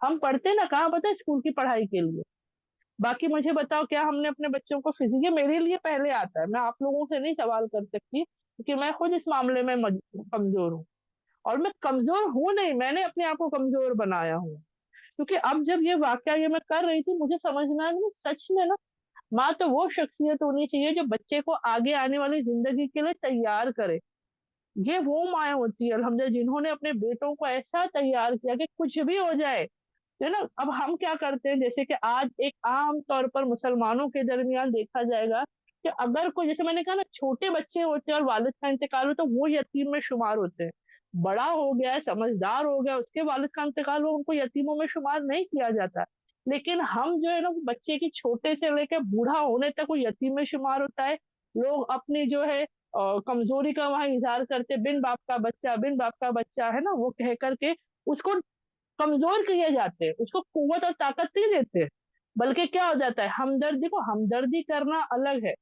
हम पढ़ते ना कहाँ पता है, स्कूल की पढ़ाई के लिए। बाकी मुझे बताओ, क्या हमने अपने बच्चों को फिजिक्स, ये मेरे लिए पहले आता है, मैं आप लोगों से नहीं सवाल कर सकती, क्योंकि मैं खुद इस मामले में कमजोर हूँ, और मैं कमजोर हूँ नहीं, मैंने अपने आप को कमजोर बनाया हूँ। क्योंकि अब जब ये वाक्य ये मैं कर रही थी, मुझे समझ में आया कि सच में ना, माँ तो वो शख्सियत होनी चाहिए जो बच्चे को आगे आने वाली जिंदगी के लिए तैयार करे। ये वो माँ होती है अल्हम्दुलिल्लाह जिन्होंने अपने बेटों को ऐसा तैयार किया कि कुछ भी हो जाए, है ना। अब हम क्या करते हैं, जैसे कि आज एक आम तौर पर मुसलमानों के दरमियान देखा जाएगा कि अगर कोई, जैसे मैंने कहा ना, छोटे बच्चे होते हैं और वालिद का इंतकाल हो तो वो यतीम में शुमार होते हैं। बड़ा हो गया है, समझदार हो गया, उसके वालिद का इंतकाल हो, उनको यतीमों में शुमार नहीं किया जाता। लेकिन हम जो है ना, बच्चे की छोटे से लेकर बूढ़ा होने तक वो यतीम में शुमार होता है। लोग अपनी जो है कमजोरी का वहां इजहार करते, बिन बाप का बच्चा, बिन बाप का बच्चा, है ना, वो कह करके उसको कमजोर किए जाते हैं, उसको कुव्वत और ताकत नहीं देते। बल्कि क्या हो जाता है, हमदर्दी को हमदर्दी करना अलग है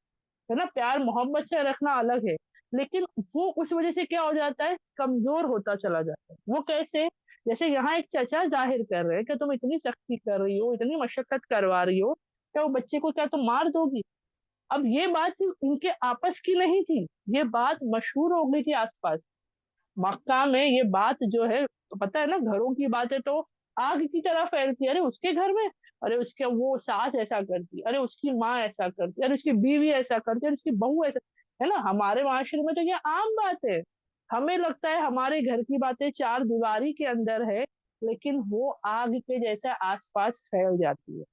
ना, प्यार मोहब्बत से रखना अलग है, लेकिन वो उस वजह से क्या हो जाता है, कमजोर होता चला जाता है। वो कैसे? जैसे यहाँ एक चचा जाहिर कर रहे हैं कि तुम इतनी सख्ती कर रही हो, इतनी मशक्कत करवा रही हो, क्या वो बच्चे को क्या तुम मार दोगी? अब ये बात सिर्फ इनके आपस की नहीं थी, ये बात मशहूर हो गई थी आसपास। मक्का में ये बात जो है, पता है ना, घरों की बातें तो आग की तरह फैलती है, अरे उसके घर में, अरे उसके वो सास ऐसा करती, अरे उसकी माँ ऐसा करती, अरे उसकी बीवी ऐसा करती, अरे उसकी बहू ऐसा, है ना। हमारे माशरे में तो ये आम बात है, हमें लगता है हमारे घर की बातें चार दीवारी के अंदर है, लेकिन वो आग के जैसे आसपास फैल जाती है।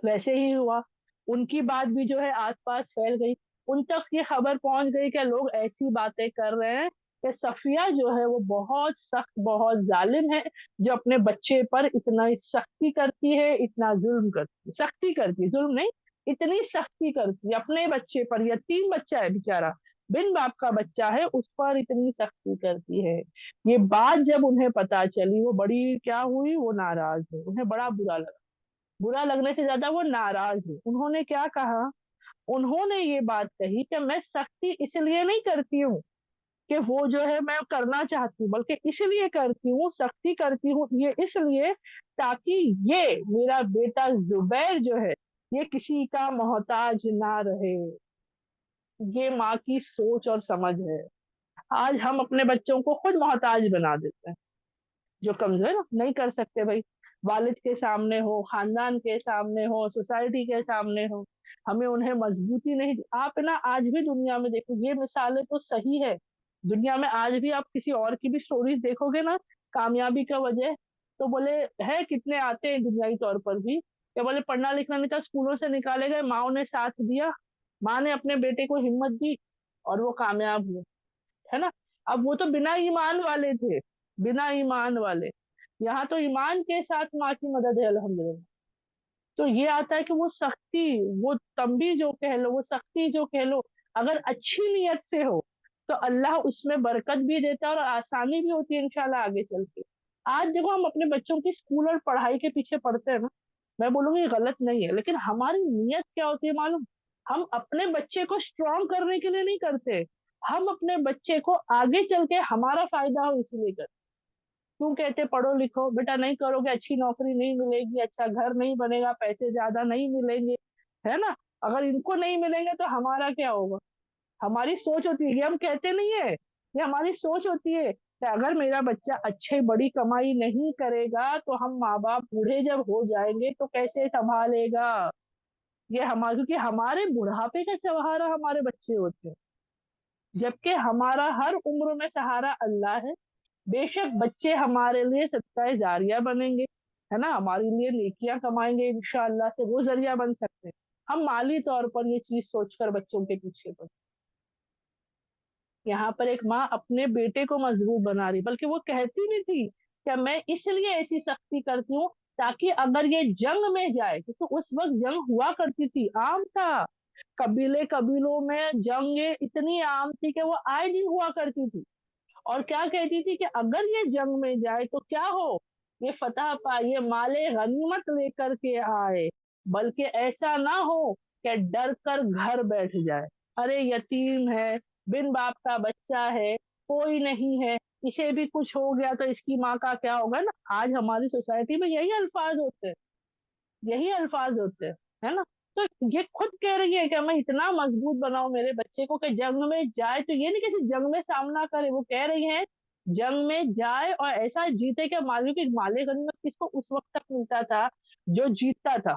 वैसे ही हुआ, उनकी बात भी जो है आसपास फैल गई, उन तक ये खबर पहुंच गई कि लोग ऐसी बातें कर रहे हैं कि सफिया जो है वो बहुत सख्त, बहुत जालिम है, जो अपने बच्चे पर इतना सख्ती करती है, इतना जुल्म करती है, सख्ती करती है, जुल्म नहीं, इतनी सख्ती करती है अपने बच्चे पर, यतीम बच्चा है बेचारा, बिन बाप का बच्चा है, उस पर इतनी सख्ती करती है। ये बात जब उन्हें पता चली, वो बड़ी क्या हुई, वो नाराज है, उन्हें बड़ा बुरा लगा। बुरा लगने से ज्यादा वो नाराज है। उन्होंने क्या कहा, उन्होंने ये बात कही कि मैं सख्ती इसलिए नहीं करती हूँ कि वो जो है मैं करना चाहती हूँ, बल्कि इसलिए करती हूँ, सख्ती करती हूँ ये इसलिए, ताकि ये मेरा बेटा जुबैर जो है, ये किसी का मोहताज ना रहे। ये माँ की सोच और समझ है। आज हम अपने बच्चों को खुद मोहताज बना देते हैं, जो कमजोर है ना, नहीं कर सकते भाई, वालिद के सामने हो, खानदान के सामने हो, सोसाइटी के सामने हो, हमें उन्हें मजबूती नहीं आप ना आज भी दुनिया में देखो, ये मिसालें तो सही है। दुनिया में आज भी आप किसी और की भी स्टोरीज देखोगे ना, कामयाबी का वजह, तो बोले है कितने आते हैं दुनियावी तौर पर भी, क्या बोले पढ़ना लिखना नहीं था, स्कूलों से निकाले गए, माँ ने साथ दिया, माँ ने अपने बेटे को हिम्मत दी और वो कामयाब हुए, है ना। अब वो तो बिना ईमान वाले थे, बिना ईमान वाले, यहाँ तो ईमान के साथ माँ की मदद है अल्हम्दुलिल्लाह। तो ये आता है कि वो सख्ती, वो तंबी जो कह लो, वो सख्ती जो कह लो, अगर अच्छी नीयत से हो तो अल्लाह उसमें बरकत भी देता है और आसानी भी होती है इंशाल्लाह आगे चल के। आज देखो हम अपने बच्चों की स्कूल और पढ़ाई के पीछे पड़ते हैं ना, मैं बोलूंगी ये गलत नहीं है, लेकिन हमारी नीयत क्या होती है मालूम, हम अपने बच्चे को स्ट्रांग करने के लिए नहीं करते, हम अपने बच्चे को आगे चल के हमारा फायदा हो इसीलिए करते। क्यों कहते पढ़ो लिखो बेटा, नहीं करोगे अच्छी नौकरी नहीं मिलेगी, अच्छा घर नहीं बनेगा, पैसे ज्यादा नहीं मिलेंगे, है ना। अगर इनको नहीं मिलेंगे तो हमारा क्या होगा। हमारी सोच होती है, ये हम कहते नहीं है, ये हमारी सोच होती है कि अगर मेरा बच्चा अच्छी बड़ी कमाई नहीं करेगा तो हम माँ बाप बूढ़े जब हो जाएंगे तो कैसे संभालेगा। ये हमारे, क्योंकि हमारे बुढ़ापे का सहारा हमारे बच्चे होते हैं, जबकि हमारा हर उम्र में सहारा अल्लाह है। बेशक बच्चे हमारे लिए सदका जारिया बनेंगे, है ना, हमारे लिए नेकियां कमाएंगे इंशाअल्लाह से, वो जरिया बन सकते हैं। हम माली तौर पर ये चीज सोचकर बच्चों के पीछे पड़े। यहाँ पर एक माँ अपने बेटे को मजबूत बना रही, बल्कि वो कहती भी थी कि मैं इसलिए ऐसी सख्ती करती हूँ ताकि अगर ये जंग में जाए, क्योंकि उस वक्त जंग हुआ करती थी, आम था, कबीले कबीलों में जंगे इतनी आम थी कि वो आए दिन हुआ करती थी। और क्या कहती थी कि अगर ये जंग में जाए तो क्या हो, ये फतह पाए, ये माले गनीमत लेकर के आए, बल्कि ऐसा ना हो कि डर कर घर बैठ जाए, अरे यतीम है, बिन बाप का बच्चा है, कोई नहीं है, इसे भी कुछ हो गया तो इसकी माँ का क्या होगा ना। आज हमारी सोसाइटी में यही अल्फाज होते हैं, यही अल्फाज होते हैं, है ना। तो ये खुद कह रही है कि मैं इतना मजबूत बनाऊं मेरे बच्चे को कि जंग में जाए, तो ये नहीं किसी जंग में सामना करे, वो कह रही है जंग में जाए और ऐसा जीते कि मालूम कि माले गनीमत किसको उस वक्त तक मिलता था, जो जीतता था,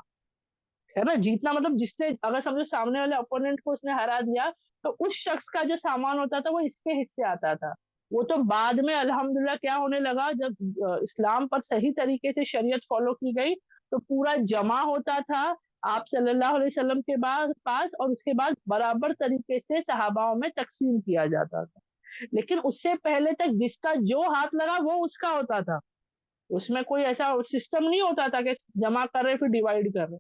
है ना। जीतना मतलब जिसने, अगर समझो सामने वाले ओपोनेंट को उसने हरा दिया, तो उस शख्स का जो सामान होता था वो इसके हिस्से आता था। वो तो बाद में अल्हम्दुलिल्लाह क्या होने लगा, जब इस्लाम पर सही तरीके से शरीयत फॉलो की गई, तो पूरा जमा होता था आप सल्लल्लाहु अलैहि वसल्लम के बाद पास, और उसके बाद बराबर तरीके से सहाबाओं में तकसीम किया जाता था। लेकिन उससे पहले तक जिसका जो हाथ लगा वो उसका होता था, उसमें कोई ऐसा सिस्टम नहीं होता था कि जमा कर रहे फिर डिवाइड कर रहे।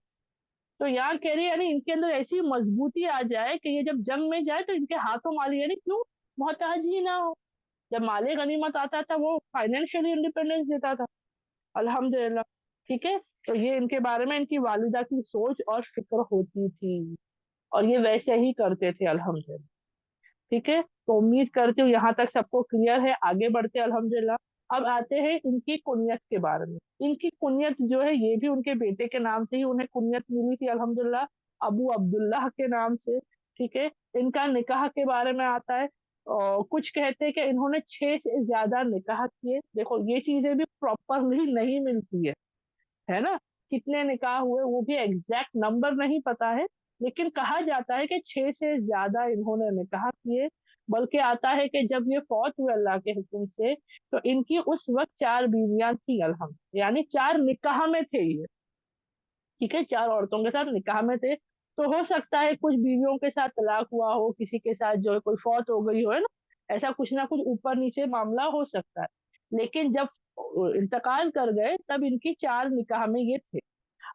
तो यहाँ कह रही है यानी इनके अंदर ऐसी मजबूती आ जाए कि ये जब जंग में जाए तो इनके हाथों माली, यानी क्यों, मोहताज ही ना हो। जब माले गनीमत आता था वो फाइनेंशियली इंडिपेंडेंस देता था, अल्हम्दुलिल्लाह। ठीक है, तो ये इनके बारे में इनकी वालिदा की सोच और फिक्र होती थी, और ये वैसे ही करते थे अल्हम्दुलिल्लाह। ठीक है, तो उम्मीद करती हूँ यहाँ तक सबको क्लियर है, आगे बढ़ते हैं अल्हम्दुलिल्लाह। अब आते हैं इनकी कुनियत के बारे में। इनकी कुनियत जो है ये भी उनके बेटे के नाम से ही उन्हें कुनियत मिली थी अल्हम्दुलिल्लाह, अबू अब्दुल्लाह के नाम से। ठीक है, इनका निकाह के बारे में आता है, और कुछ कहते हैं कि इन्होंने 6 से ज्यादा निकाह किए। देखो ये चीजें भी प्रॉपरली नहीं मिलती है ना, कितने निकाह हुए वो भी एग्जैक्ट नंबर नहीं पता है, लेकिन कहा जाता है कि 6 से ज्यादा इन्होंने निकाह किए। बल्कि आता है कि जब ये फौत हुए अल्लाह के हुक्म से, तो इनकी उस वक्त 4 बीवियां थी अलहम, यानी 4 निकाह में थे ये। ठीक है, 4 औरतों के साथ निकाह में थे। तो हो सकता है कुछ बीवियों के साथ तलाक हुआ हो, किसी के साथ जो है कोई फौत हो गई हो, है ना, ऐसा कुछ ना कुछ ऊपर नीचे मामला हो सकता है। लेकिन जब इंतकाल कर गए तब इनकी 4 निकाह में ये थे।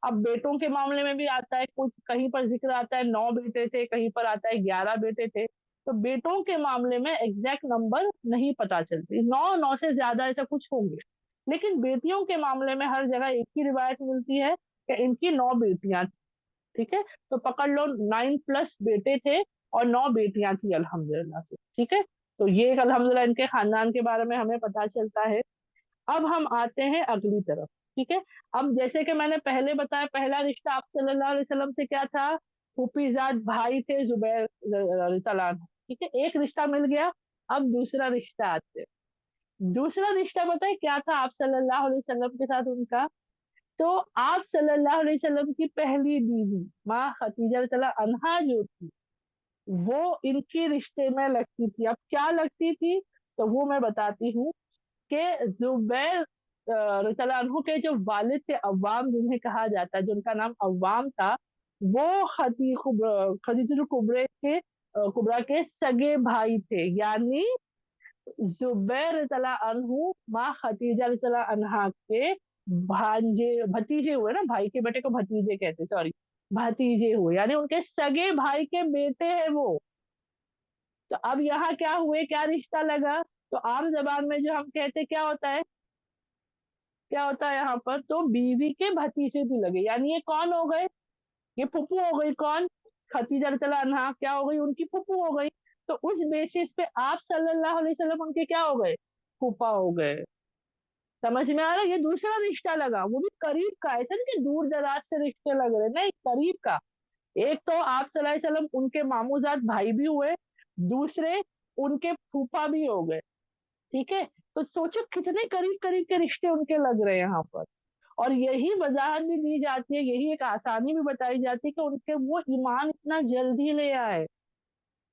अब बेटों के मामले में भी आता है, कुछ कहीं पर जिक्र आता है 9 बेटे थे, कहीं पर आता है 11 बेटे थे। तो बेटों के मामले में एग्जैक्ट नंबर नहीं पता चलती, 9 9 से ज्यादा ऐसा कुछ होंगे। लेकिन बेटियों के मामले में हर जगह एक ही रिवायत मिलती है कि इनकी 9 बेटियां थी। ठीक है, तो पकड़ लो 9 प्लस बेटे थे और 9 बेटियां थी अल्हम्दुलिल्लाह से। ठीक है, तो ये एक अल्हम्दुलिल्लाह इनके खानदान के बारे में हमें पता चलता है। अब हम आते हैं अगली तरफ। ठीक है, अब जैसे कि मैंने पहले बताया, पहला रिश्ता आप सल्लल्लाहु अलैहि वसल्लम से क्या था, फूफीजाद भाई थे जुबैर तलान। ठीक है, एक रिश्ता मिल गया। अब दूसरा रिश्ता आते हैं। दूसरा रिश्ता बताए क्या था आप सल्लल्लाहु अलैहि वसल्लम के साथ उनका, तो आप सल्लल्लाहु अलैहि वसल्लम की पहली बीवी माँ खदीजा रज़ियल्लाहु अन्हा जो थी, वो इनके रिश्ते में लगती थी। अब क्या लगती थी, तो वो मैं बताती हूँ कि जुबैर रज़ियल्लाहु अन्हु के जो वालिद थे, अव्वाम जिन्हें कहा जाता है, जिनका नाम अव्वाम था, वो खदीजतुल कुबरा के सगे भाई थे। यानी जुबैर रज़ियल्लाहु अन्हु माँ खदीजा रज़ियल्लाहु अन्हा के भांजे भतीजे हुए ना, भाई के बेटे को भतीजे कहते, सॉरी, भतीजे हुए, यानी उनके सगे भाई के बेटे हैं वो। तो अब यहाँ क्या हुए, क्या रिश्ता लगा, तो आम जबान में जो हम कहते क्या होता है, क्या होता है यहाँ पर, तो बीवी के भतीजे भी लगे, यानी ये कौन हो गए, ये फुप्पू हो गई, कौन, खतीजा रज़ियल्लाहु अन्हा क्या हो गई, उनकी फुप्पू हो गई। तो उस बेसिस पे आप सल्लल्लाहु अलैहि वसल्लम उनके क्या हो गए, फूफा हो गए। समझ में आ रहा है, ये दूसरा रिश्ता लगा, वो भी करीब का, ऐसा नहीं कि दूर दराज से रिश्ते लग रहे, नहीं, करीब का। एक तो आप सल्लल्लाहु अलैहि वसल्लम उनके मामूजात भाई भी हुए, दूसरे उनके फूफा भी हो गए। ठीक है, तो सोचो कितने करीब करीब के रिश्ते उनके लग रहे हैं यहाँ पर। और यही वजाहत भी दी जाती है, यही एक आसानी भी बताई जाती है कि उनके वो ईमान इतना जल्दी ले आए,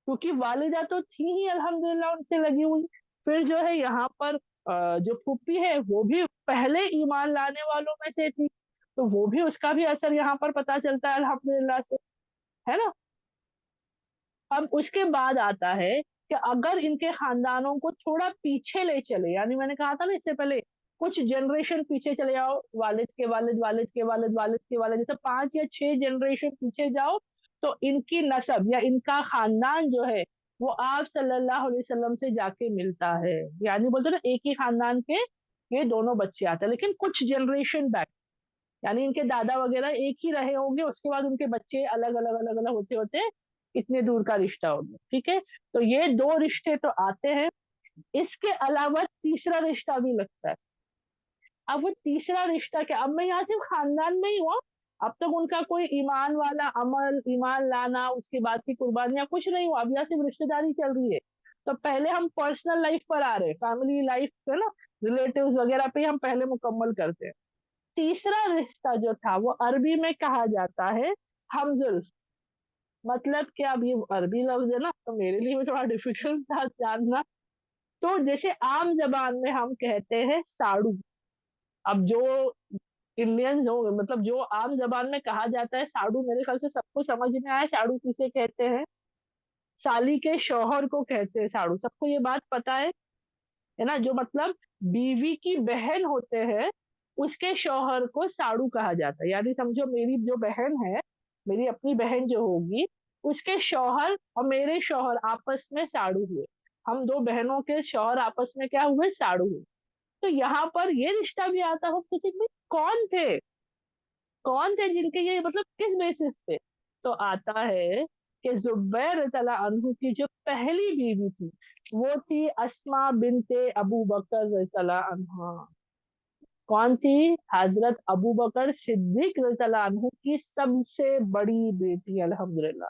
क्योंकि वालिदा तो थी ही अल्हम्दुलिल्लाह उनसे लगी हुई। फिर जो है यहाँ पर जो फूफी है वो भी पहले ईमान लाने वालों में से थी, तो वो भी, उसका भी असर यहाँ पर पता चलता है अल्हम्दुलिल्लाह से, है ना। अब उसके बाद आता है कि अगर इनके खानदानों को थोड़ा पीछे ले चले, यानी मैंने कहा था ना इससे पहले, कुछ जनरेशन पीछे चले जाओ, वालिद के वालिद, वालिद के वालिद, वालिद के वालिद, जैसे 5 या 6 जनरेशन पीछे जाओ, तो इनकी नस्ब या इनका खानदान जो है वो आप सल्लल्लाहु अलैहि वसल्लम से जाके मिलता है। यानी बोलते हैं ना, एक ही खानदान के ये दोनों बच्चे आते हैं, लेकिन कुछ जनरेशन बैक, यानी इनके दादा वगैरह एक ही रहे होंगे, उसके बाद उनके बच्चे अलग अलग अलग अलग होते होते इतने दूर का रिश्ता हो गया। ठीक है, तो ये दो रिश्ते तो आते हैं, इसके अलावा तीसरा रिश्ता भी लगता है। अब वो तीसरा रिश्ता क्या, अब मैं यहाँ सिर्फ खानदान में ही हूँ, अब तक उनका कोई ईमान वाला अमल, ईमान लाना, उसके बाद की कुर्बानियां कुछ नहीं हुआ, अब यहाँ सिर्फ रिश्तेदारी चल रही है। तो पहले हम पर्सनल लाइफ पर आ रहे हैं, फैमिली लाइफ है ना, रिलेटिव्स वगैरह पे हम पहले मुकम्मल करते हैं। तीसरा रिश्ता जो था वो अरबी में कहा जाता है हमजुल्फ। मतलब क्या, अब ये अरबी लफ्ज है ना, तो मेरे लिए भी थोड़ा डिफिकल्ट था जानना। तो जैसे आम जबान में हम कहते हैं साड़ू, अब जो इंडियंस हो, मतलब जो आम जबान में कहा जाता है साड़ू, मेरे ख्याल से सबको समझ में आया साड़ू किसे कहते हैं, साली के शौहर को कहते हैं साड़ू, सबको ये बात पता है ना, जो मतलब बीवी की बहन होते हैं, उसके शौहर को साड़ू कहा जाता है। यानी समझो मेरी जो बहन है, मेरी अपनी बहन जो होगी, उसके शौहर और मेरे शौहर आपस में साड़ू हुए, हम दो बहनों के शौहर आपस में क्या हुए, साड़ू हुए। तो यहाँ पर ये रिश्ता भी आता है, किसी में कौन थे, कौन थे जिनके ये, मतलब किस बेसिस पे, तो आता है कि जुबैर रज़ियल्लाहु अन्हु की जो पहली बीवी थी वो थी अस्मा बिनते अबू बकर रज़ियल्लाहु अन्हा। कौन थी, हजरत अबू बकर सिद्दीक रज़ियल्लाहु अन्हु की सबसे बड़ी बेटी, अल्हम्दुलिल्लाह।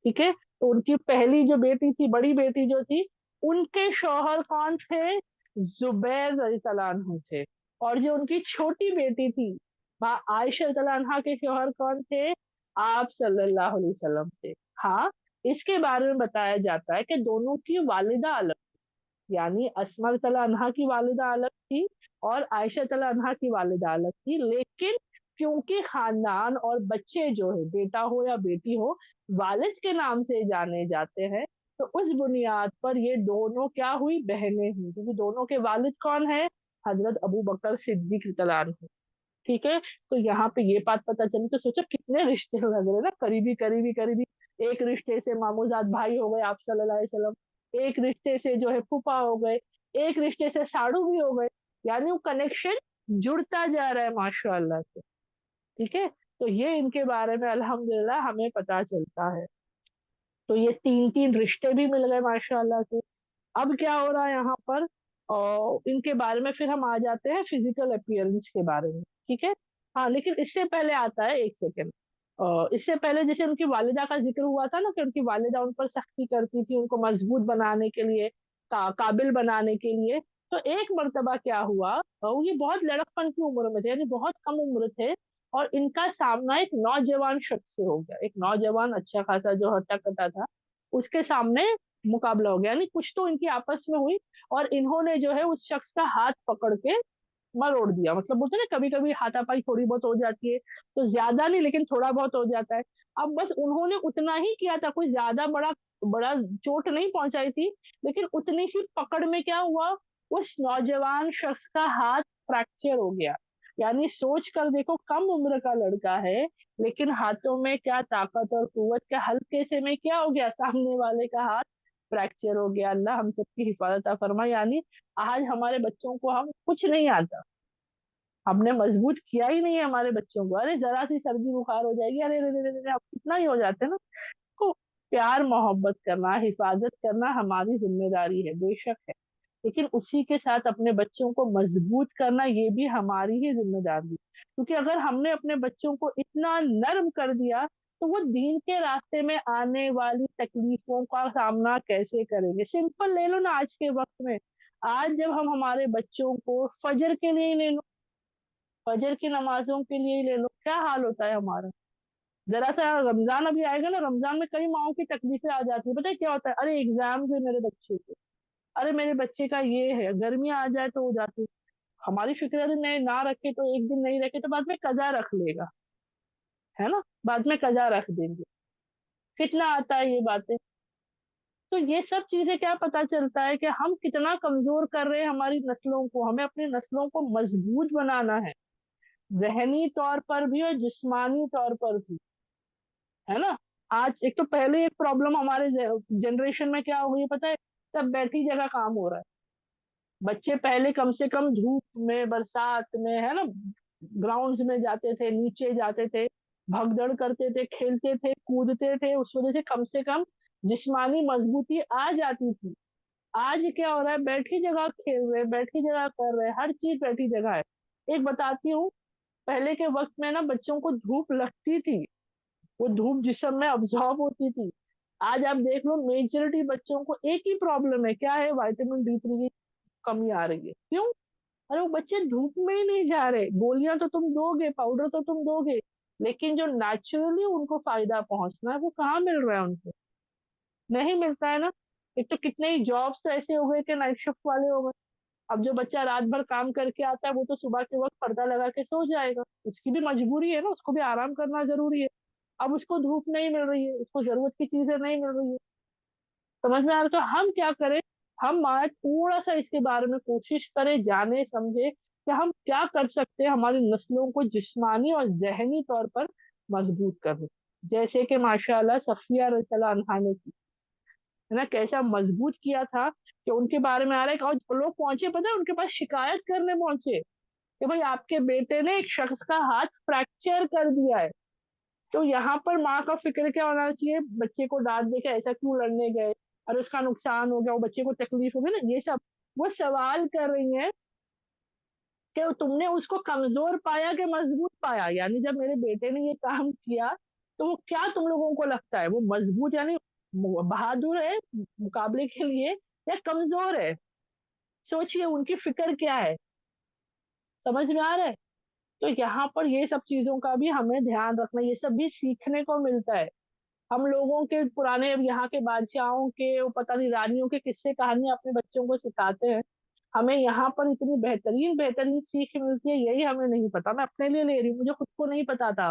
ठीक है, तो उनकी पहली जो बेटी थी, बड़ी बेटी जो थी, उनके शौहर कौन थे, जुबैर रज़ियल्लाहु अन्हु थे। और जो उनकी छोटी बेटी थी माँ आयशा रज़ियल्लाहु अन्हा के शौहर कौन थे, आप सल्लल्लाहु अलैहि वसल्लम थे। हाँ, इसके बारे में बताया जाता है कि दोनों की वालिदा अलग, यानी अस्मा रज़ियल्लाहु अन्हा की वालिदा अलग थी और आयशा रज़ियल्लाहु अन्हा की वालिदा अलग थी, लेकिन क्योंकि खानदान और बच्चे जो है, बेटा हो या बेटी हो, वालिद के नाम से जाने जाते हैं, तो उस बुनियाद पर ये दोनों क्या हुई, बहनें हुई, क्योंकि दोनों के वालिद कौन है, हजरत अबू बकर सिद्दीक रज़ियल्लाहु अन्हु। ठीक है, तो यहाँ पे ये बात पता चली, तो सोचो कितने रिश्ते लग रहे हैं ना, करीबी करीबी करीबी। एक रिश्ते से मामूजात भाई हो गए आप सल्लल्लाहु अलैहि वसल्लम, एक रिश्ते से जो है फूफा हो गए, एक रिश्ते से साड़ू भी हो गए, यानी वो कनेक्शन जुड़ता जा रहा है माशाअल्लाह से। ठीक है, तो ये इनके बारे में अल्हम्दुलिल्लाह हमें पता चलता है। तो ये तीन तीन रिश्ते भी मिल गए माशाअल्लाह से। अब क्या हो रहा है यहाँ पर, और इनके बारे में फिर हम आ जाते हैं फिजिकल अपीयरेंस के बारे में। ठीक है, हाँ, लेकिन इससे पहले आता है, एक सेकेंड, इससे पहले जैसे उनकी वालिदा का जिक्र हुआ था ना, कि उनकी वालिदा उन पर सख्ती करती थी उनको मजबूत बनाने के लिए, काबिल बनाने के लिए। تو एक मर्तबा क्या हुआ, ये बहुत लड़कपन की उम्र में थे, यानी बहुत कम उम्र थे, और इनका सामना एक नौजवान शख्स से हो गया, एक नौजवान अच्छा खासा जो हट्टा कट्टा था, उसके सामने मुकाबला हो गया, यानी कुछ तो इनकी आपस में हुई, और इन्होंने जो है उस शख्स का हाथ पकड़ के मरोड़ दिया। मतलब बोलते हैं ना कभी कभी हाथापाई थोड़ी बहुत हो जाती है, तो ज्यादा नहीं लेकिन थोड़ा बहुत हो जाता है। अब बस उन्होंने उतना ही किया था, कोई ज्यादा बड़ा बड़ा चोट नहीं पहुंचाई थी, लेकिन उतनी सी पकड़ में क्या हुआ, उस नौजवान शख्स का हाथ फ्रैक्चर हो गया। यानी सोच कर देखो, कम उम्र का लड़का है, लेकिन हाथों में क्या ताकत और कुव्वत, क्या हल्के से में क्या हो गया, सामने वाले का हाथ फ्रैक्चर हो गया। अल्लाह हम सबकी हिफाजत फरमाए। यानी आज हमारे बच्चों को हम कुछ नहीं आता, हमने मजबूत किया ही नहीं है हमारे बच्चों को। अरे जरा सी सर्दी बुखार हो जाएगी, अरे अरे अरे अरे, अब कितना ही हो जाते हैं ना। तो प्यार मोहब्बत करना, हिफाजत करना हमारी जिम्मेदारी है, बेशक है, लेकिन उसी के साथ अपने बच्चों को मजबूत करना ये भी हमारी ही जिम्मेदारी है। क्योंकि अगर हमने अपने बच्चों को इतना नर्म कर दिया, तो वो दीन के रास्ते में आने वाली तकलीफों का सामना कैसे करेंगे। सिंपल ले लो ना, आज के वक्त में, आज जब हम हमारे बच्चों को फजर के लिए ही ले लो, फजर की नमाजों के लिए ही ले लो, क्या हाल होता है हमारा। जरा सा रमजान अभी आएगा ना, रमजान में कई माओं की तकलीफें आ जाती है, पता है क्या होता है, अरे एग्जाम है मेरे बच्चे के, अरे मेरे बच्चे का ये है, गर्मियां आ जाए तो हो जाती है। हमारी फिक्र है, नहीं ना रखे तो एक दिन नहीं रखे तो बाद में कजा रख लेगा, है ना, बाद में कजा रख देंगे। कितना आता है ये बातें। तो ये सब चीजें क्या पता चलता है कि हम कितना कमजोर कर रहे हैं हमारी नस्लों को। हमें अपनी नस्लों को मजबूत बनाना है, जहनी तौर पर भी और जिस्मानी तौर पर भी, है ना। आज एक तो पहले एक प्रॉब्लम हमारे जनरेशन में क्या हो गई है पता है, सब बैठी जगह काम हो रहा है। बच्चे पहले कम से कम धूप में बरसात में, है ना, ग्राउंड्स में जाते थे, नीचे जाते थे, भगदड़ करते थे, खेलते थे, कूदते थे, उस वजह से कम जिस्मानी मजबूती आ जाती थी। आज क्या हो रहा है, बैठी जगह खेल रहे, बैठी जगह कर रहे, हर चीज बैठी जगह है। एक बताती हूँ, पहले के वक्त में ना बच्चों को धूप लगती थी, वो धूप जिस्म में अब्जॉर्ब होती थी। आज आप देख लो, मेजोरिटी बच्चों को एक ही प्रॉब्लम है, क्या है, विटामिन D3 की कमी आ रही है। क्यों? अरे वो बच्चे धूप में ही नहीं जा रहे, गोलियां तो तुम दोगे, पाउडर तो तुम दोगे, लेकिन जो नेचुरली उनको फायदा पहुंचना है वो कहाँ मिल रहा है उनको, नहीं मिलता है ना। एक तो कितने ही जॉब्स तो ऐसे हो गए कि नाइट शिफ्ट वाले हो गए। अब जो बच्चा रात भर काम करके आता है, वो तो सुबह के वक्त पर्दा लगा के सो जाएगा, उसकी भी मजबूरी है ना, उसको भी आराम करना जरूरी है। अब उसको धूप नहीं मिल रही है, उसको जरूरत की चीजें नहीं मिल रही है, समझ में आ रहा है? तो हम क्या करें, हम आज थोड़ा सा इसके बारे में कोशिश करें, जाने समझे कि हम क्या कर सकते हैं हमारी नस्लों को जिस्मानी और जहनी तौर पर मजबूत करें। जैसे कि माशाल्लाह सफिया रज़ियल्लाहु अन्हा ने की, है ना, कैसा मजबूत किया था, कि उनके बारे में आ रहा है कि और लोग पहुंचे, पता है उनके पास शिकायत करने पहुंचे कि भाई आपके बेटे ने एक शख्स का हाथ फ्रैक्चर कर दिया है। तो यहाँ पर माँ का फिक्र क्या होना चाहिए, बच्चे को डांट दे के ऐसा क्यों लड़ने गए, और उसका नुकसान हो गया, वो बच्चे को तकलीफ हो गई ना, ये सब वो सवाल कर रही है कि तुमने उसको कमजोर पाया कि मजबूत पाया। यानी जब मेरे बेटे ने ये काम किया, तो वो क्या तुम लोगों को लगता है, वो मजबूत यानी बहादुर है मुकाबले के लिए, या कमजोर है। सोचिए उनकी फिक्र क्या है, समझ में आ रहा है। तो यहाँ पर ये सब चीजों का भी हमें ध्यान रखना, ये सब भी सीखने को मिलता है। हम लोगों के पुराने यहाँ के बादशाहों के, वो पता नहीं रानियों के किस्से कहानियां अपने बच्चों को सिखाते हैं, हमें यहाँ पर इतनी बेहतरीन बेहतरीन सीख मिलती है, यही हमें नहीं पता। मैं अपने लिए ले रही हूँ, मुझे खुद को नहीं पता था।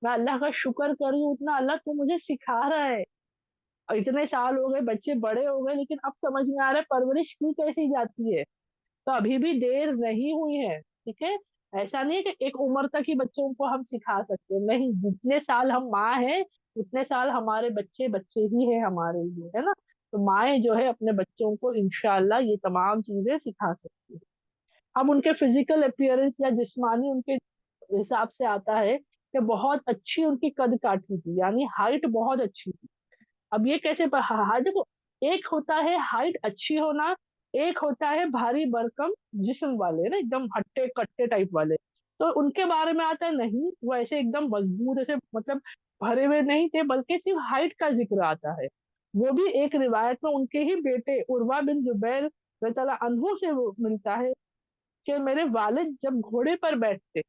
मैं अल्लाह का शुक्र कर रही हूँ, उतना अल्लाह तो मुझे सिखा रहा है। और इतने साल हो गए, बच्चे बड़े हो गए, लेकिन अब समझ में आ रहा है परवरिश की कैसी जाती है। तो अभी भी देर नहीं हुई है, ठीक है। ऐसा नहीं है कि एक उम्र तक ही बच्चों को हम सिखा सकते हैं, नहीं, जितने साल हम माँ हैं उतने साल हमारे बच्चे बच्चे ही हैं हमारे लिए, है ना। तो माएँ जो है अपने बच्चों को इंशाल्लाह ये तमाम चीजें सिखा सकती है। अब उनके फिजिकल अपीयरेंस या जिस्मानी उनके हिसाब से आता है कि बहुत अच्छी उनकी कद काठी थी, यानी हाइट बहुत अच्छी थी। अब ये कैसे हाँ देखो, एक होता है हाइट अच्छी होना, एक होता है भारी भरकम जिस्म वाले ना, एकदम हट्टे कट्टे टाइप वाले। तो उनके बारे में आता है, नहीं वो ऐसे एकदम मजबूत ऐसे मतलब भरे हुए नहीं थे, बल्कि सिर्फ हाइट का जिक्र आता है। वो भी एक रिवायत में उनके ही बेटे उर्वा बिन जुबैर रज़ी अल्लाह अन्हु से वो मिलता है कि मेरे वालिद जब घोड़े पर बैठते,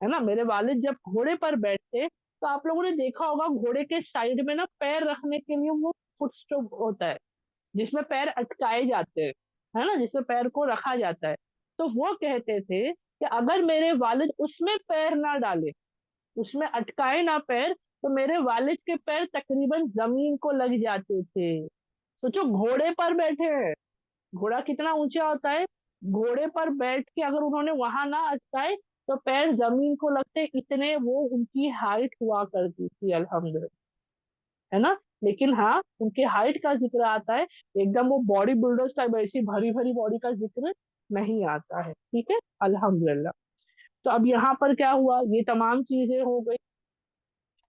है ना, मेरे वालिद जब घोड़े पर बैठते, तो आप लोगों ने देखा होगा घोड़े के साइड में ना पैर रखने के लिए वो फुटस्टूप होता है, जिसमें पैर अटकाए जाते हैं, है ना? जिसमें पैर को रखा जाता है। तो वो कहते थे कि अगर मेरे वालिद उसमें पैर ना डाले, उसमें अटकाए ना पैर, तो मेरे वालिद के पैर तकरीबन ज़मीन को लग जाते थे। सोचो घोड़े पर बैठे हैं, घोड़ा कितना ऊँचा होता है, घोड़े पर बैठ के अगर उन्होंने वहाँ ना अटकाए, तो पैर ज़मीन को लगते, इतने वो उनकी हाइट हुआ करती थी अल्हम्दुलिल्लाह, है ना? लेकिन हाँ, उनकी हाइट का ज़िक्र आता है, एकदम वो बॉडी बिल्डर्स टाइप ऐसी भरी-भरी बॉडी का ज़िक्र नहीं आता है, ठीक है? अल्हम्दुलिल्लाह। तो अब यहाँ पर क्या हुआ, ये तमाम चीज़ें हो गई,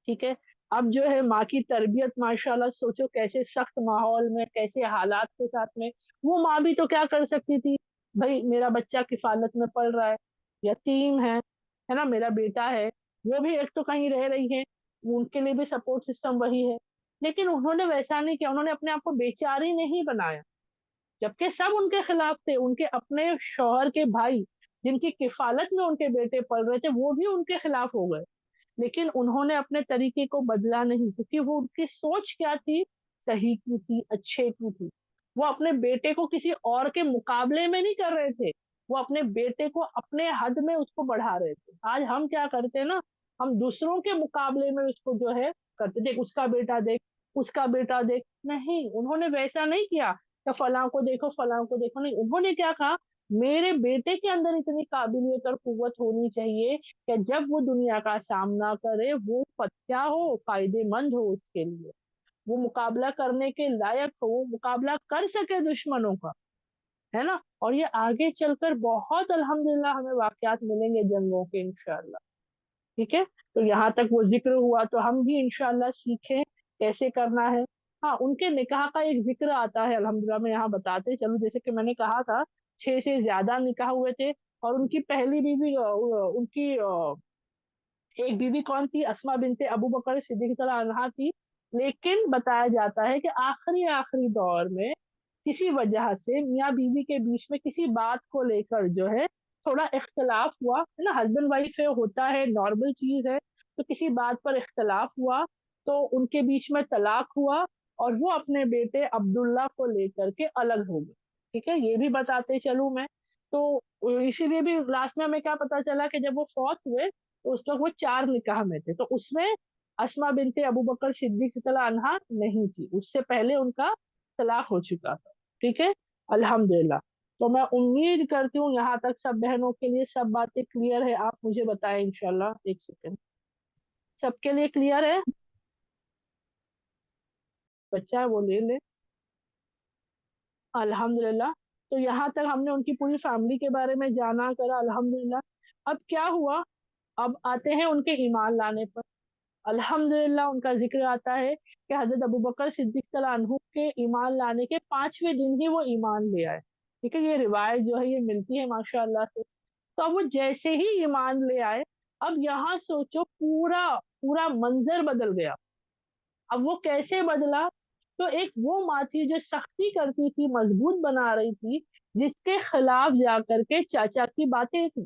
ठीक है? अब जो है माँ की तरबियत माशाल्लाह सोचो कैसे सख्त माहौल में, कैसे हालात के साथ में, वो माँ भी तो क्या कर सकती थी, भई मेरा बच्चा किफ़ालत में पल रहा है, यतीम है ना? मेरा बेटा है, वो भी एक तो कहीं रह रही है, उनके लिए भी सपोर्ट सिस्टम वही है। लेकिन उन्होंने वैसा नहीं किया, उन्होंने अपने आप को बेचारी नहीं बनाया, जबकि सब उनके खिलाफ थे, उनके अपने शौहर के भाई, जिनकी किफ़ालत में उनके बेटे पल रहे थे, वो भी उनके खिलाफ हो गए। लेकिन उन्होंने अपने तरीके को बदला नहीं, क्योंकि वो उनकी सोच क्या थी, सही की थी, अच्छे की थी। वो अपने बेटे को किसी और के मुकाबले में नहीं कर रहे थे, वो अपने बेटे को अपने हद में उसको बढ़ा रहे थे। आज हम क्या करते हैं ना, हम दूसरों के मुकाबले में उसको जो है करते, देख उसका बेटा देख, उसका बेटा देख, नहीं उन्होंने वैसा नहीं किया कि फलां को देखो, फलां को देखो, नहीं उन्होंने क्या कहा, मेरे बेटे के अंदर इतनी काबिलियत और कुव्वत होनी चाहिए कि जब वो दुनिया का सामना करे वो क्या हो, फायदेमंद हो उसके लिए, वो मुकाबला करने के लायक हो, वो मुकाबला कर सके दुश्मनों का, है ना? और ये आगे चलकर बहुत अल्हम्दुलिल्लाह हमें वाकयात मिलेंगे जंगों के इंशाअल्लाह, ठीक है? तो यहाँ तक वो ज़िक्र हुआ, तो हम भी इंशाअल्लाह सीखें कैसे करना है। हाँ, उनके निकाह का एक ज़िक्र आता है अल्हम्दुलिल्लाह, मैं यहाँ बताते चलूँ, जैसे कि मैंने कहा था 6 से ज़्यादा निकाह हुए थे, और उनकी पहली बीवी उनकी एक बीवी कौन थी? अस्मा बिनते अबू बकर सिद्दीक़ रज़ियल्लाहु अन्हा थी। लेकिन बताया जाता है कि आखिरी-आखिरी दौर में किसी वजह से मियाँ-बीवी के बीच में किसी बात को लेकर जो है थोड़ा इख्तिलाफ हुआ, है ना? हस्बैंड वाइफ है, होता है, नॉर्मल चीज़ है। तो किसी बात पर इख्तिलाफ हुआ, तो उनके बीच में तलाक हुआ, और वो अपने बेटे अब्दुल्ला को लेकर के अलग हो गए। ठीक है? ये भी बताते चलूँ मैं। तो इसीलिए भी लास्ट में हमें क्या पता चला कि जब वो फौत हुए, तो उस वक़्त वो 4 निकाह में थे। तो उसमें अस्मा बिनते अबू बकर सिद्दीक़ रज़ियल्लाहु अन्हा नहीं थी। उससे पहले उनका तलाक हो चुका था। ठीक है? अल्हम्दुलिल्लाह। तो मैं उम्मीद करती हूँ यहाँ तक सब बहनों के लिए सब बातें क्लियर है। आप मुझे बताएँ इंशाअल्लाह, 1 सेकंड। सबके लिए क्लियर है? बच्चा है वो ले ले। अल्हम्दुलिल्लाह। तो यहाँ तक हमने उनकी पूरी फैमिली के बारे में जाना करा अल्हम्दुलिल्लाह। अब क्या हुआ? अब आते हैं उनके ईमान लाने पर। अल्हम्दुलिल्लाह उनका ज़िक्र आता है कि हज़रत अबू बकर सिद्दीक़ तआला अन्हु के ईमान लाने के 5वें दिन ही वो ईमान ले आए। ठीक है? ये रिवायत जो है ये मिलती है माशाअल्लाह से। तो अब वो जैसे ही ईमान ले आए, अब यहाँ सोचो पूरा पूरा मंज़र बदल गया। अब वो कैसे बदला? तो एक वो माँ थी जो सख्ती करती थी, मज़बूत बना रही थी, जिसके खिलाफ जाकर के चाचा की बातें थी।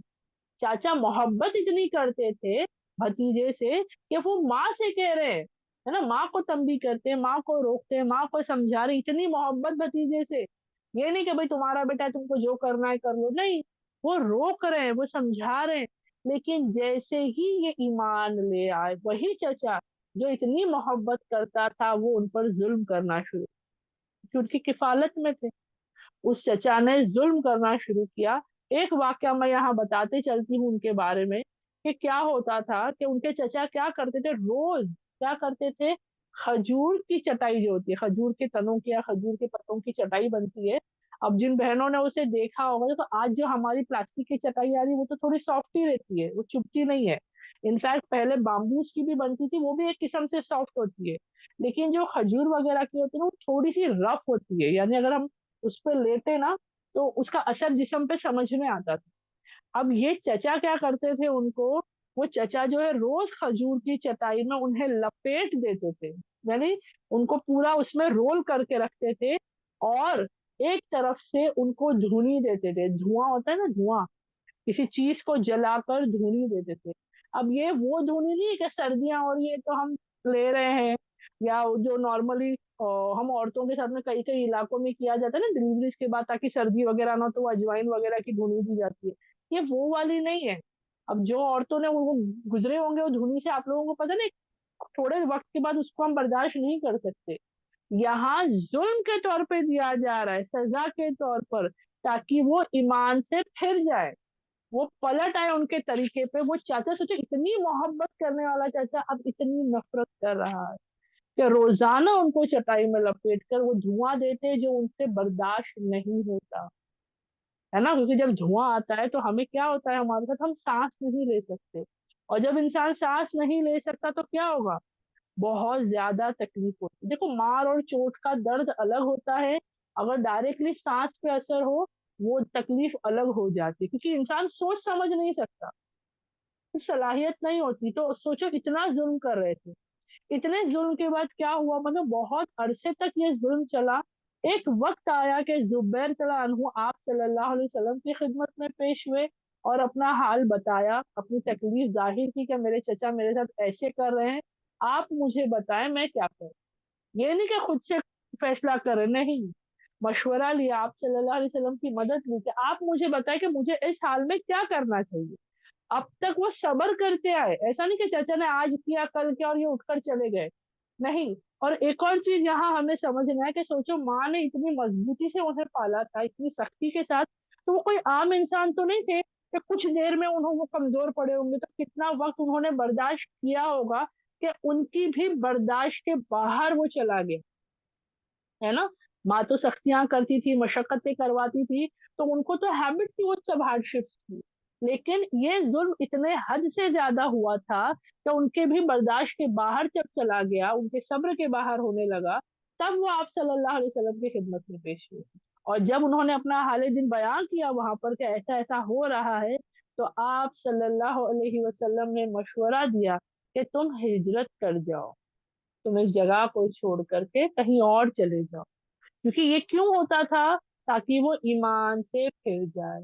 चाचा मोहब्बत इतनी करते थे भतीजे से कि वो माँ से कह रहे हैं, है ना? माँ को तंबी करते हैं, माँ को रोकते हैं, माँ को समझा रहे, इतनी मोहब्बत भतीजे से। ये नहीं कि भाई तुम्हारा बेटा है, तुमको जो करना है कर लो, नहीं, वो रोक रहे हैं, वो समझा रहे हैं। लेकिन जैसे ही ये ईमान ले आए, वही चचा जो इतनी मोहब्बत करता था, वो उन पर ज़ुल्म करना शुरू, क्योंकि उनकी किफ़ालत में थे। उस चचा ने ज़ुल्म करना शुरू किया। एक वाक़या मैं यहाँ बताते चलती हूँ उनके बारे में, कि क्या होता था कि उनके चचा क्या करते थे, रोज़ क्या करते थे, खजूर की चटाई जो होती है, खजूर के तनों की या खजूर के पत्तों की चटाई बनती है। अब जिन बहनों ने उसे देखा होगा, तो आज जो हमारी प्लास्टिक की चटाई आ रही है, वो तो थोड़ी सॉफ्ट ही रहती है, वो चुभती नहीं है। इनफैक्ट पहले बाम्बूस की भी बनती थी, वो भी एक किस्म से सॉफ्ट होती है। लेकिन जो खजूर वगैरह की होती है ना, वो थोड़ी-सी रफ़ होती है, यानी अगर हम उस पे लेटे ना, तो उसका असर जिस्म पे समझ में आता था। अब ये चचा क्या करते थे उनको, वो चचा जो है रोज़ खजूर की चटाई में उन्हें लपेट देते थे। यानी उनको पूरा उसमें रोल करके रखते थे, और एक तरफ से उनको धुनी देते थे, धुआं होता है ना, धुआं, किसी चीज को जलाकर धुनी देते थे। अब ये वो धुनी नहीं है कि सर्दियां हो रही है तो हम ले रहे हैं, या जो नॉर्मली हम औरतों के साथ में कई कई इलाकों में किया जाता है ना डिलीवरीज के बाद, ताकि सर्दी वगैरह ना हो तो वो अजवाइन वगैरह की धुनी दी जाती है, ये वो वाली नहीं है। अब जो औरतों ने वो गुजरे होंगे वो धुनी से, आप लोगों को पता नहीं, थोड़े वक्त के बाद उसको हम बर्दाश्त नहीं कर सकते। यहाँ जुल्म के तौर पे दिया जा रहा है, सजा के तौर पर, ताकि वो ईमान से फिर जाए, वो पलट आए उनके तरीके पे। वो चाचा, सोचो इतनी मोहब्बत करने वाला चाचा अब इतनी नफरत कर रहा है कि रोजाना उनको चटाई में लपेट कर वो धुआं देते जो उनसे बर्दाश्त नहीं होता है ना, क्योंकि जब धुआं आता है तो हमें क्या होता है, हमारे साथ हम सांस नहीं ले सकते, और जब इंसान सांस नहीं ले सकता तो क्या होगा, बहुत ज्यादा तकलीफ होती है। देखो, मार और चोट का दर्द अलग होता है, अगर डायरेक्टली सांस पे असर हो वो तकलीफ अलग हो जाती है, क्योंकि इंसान सोच समझ नहीं सकता, सलाहियत नहीं होती। तो सोचो इतना जुल्म कर रहे थे, इतने जुल्म के बाद क्या हुआ, मतलब बहुत अरसे तक ये जुल्म चला। एक वक्त आया कि जुबैर तला अन्हु आप सल्लल्लाहु अलैहि वसल्लम की खिदमत में पेश हुए और अपना हाल बताया, अपनी तकलीफ जाहिर की कि मेरे चचा मेरे साथ ऐसे कर रहे हैं, आप मुझे बताएं मैं क्या करूं। ये नहीं कि खुद से फैसला करें, नहीं, मशवरा लिया, आप सल्लल्लाहु अलैहि वसल्लम की मदद ली कि आप मुझे बताएं कि मुझे इस हाल में क्या करना चाहिए। अब तक वो सब्र करते आए, ऐसा नहीं कि चाचा ने आज किया कल किया और ये उठकर चले गए, नहीं। और एक और चीज यहाँ हमें समझना है कि सोचो, माँ ने इतनी मजबूती से उन्हें पाला था, इतनी सख्ती के साथ, तो वो कोई आम इंसान तो नहीं थे कि कुछ देर में उन्होंने वो कमजोर पड़े होंगे, तो कितना वक्त उन्होंने बर्दाश्त किया होगा कि उनकी भी बर्दाश्त के बाहर वो चला गया, है ना। माँ तो सख्तियां करती थी, मशक्कतें करवाती थी, तो उनको तो हैबिट थी वो सब हार्डशिप्स की, लेकिन ये जुल्म इतने हद से ज्यादा हुआ था कि उनके भी बर्दाश्त के बाहर जब चला गया, उनके सब्र के बाहर होने लगा, तब वो आप सल्लल्लाहु अलैहि वसल्लम की खिदमत में पेश हुए। और जब उन्होंने अपना हाल दिन बयान किया वहां पर कि ऐसा ऐसा हो रहा है, तो आप सल्लल्लाहु अलैहि वसल्लम ने मशवरा दिया कि तुम हिजरत कर जाओ, तुम इस जगह को छोड़ करके कहीं और चले जाओ। क्योंकि ये क्यों होता था, ताकि वो ईमान से फिर जाए।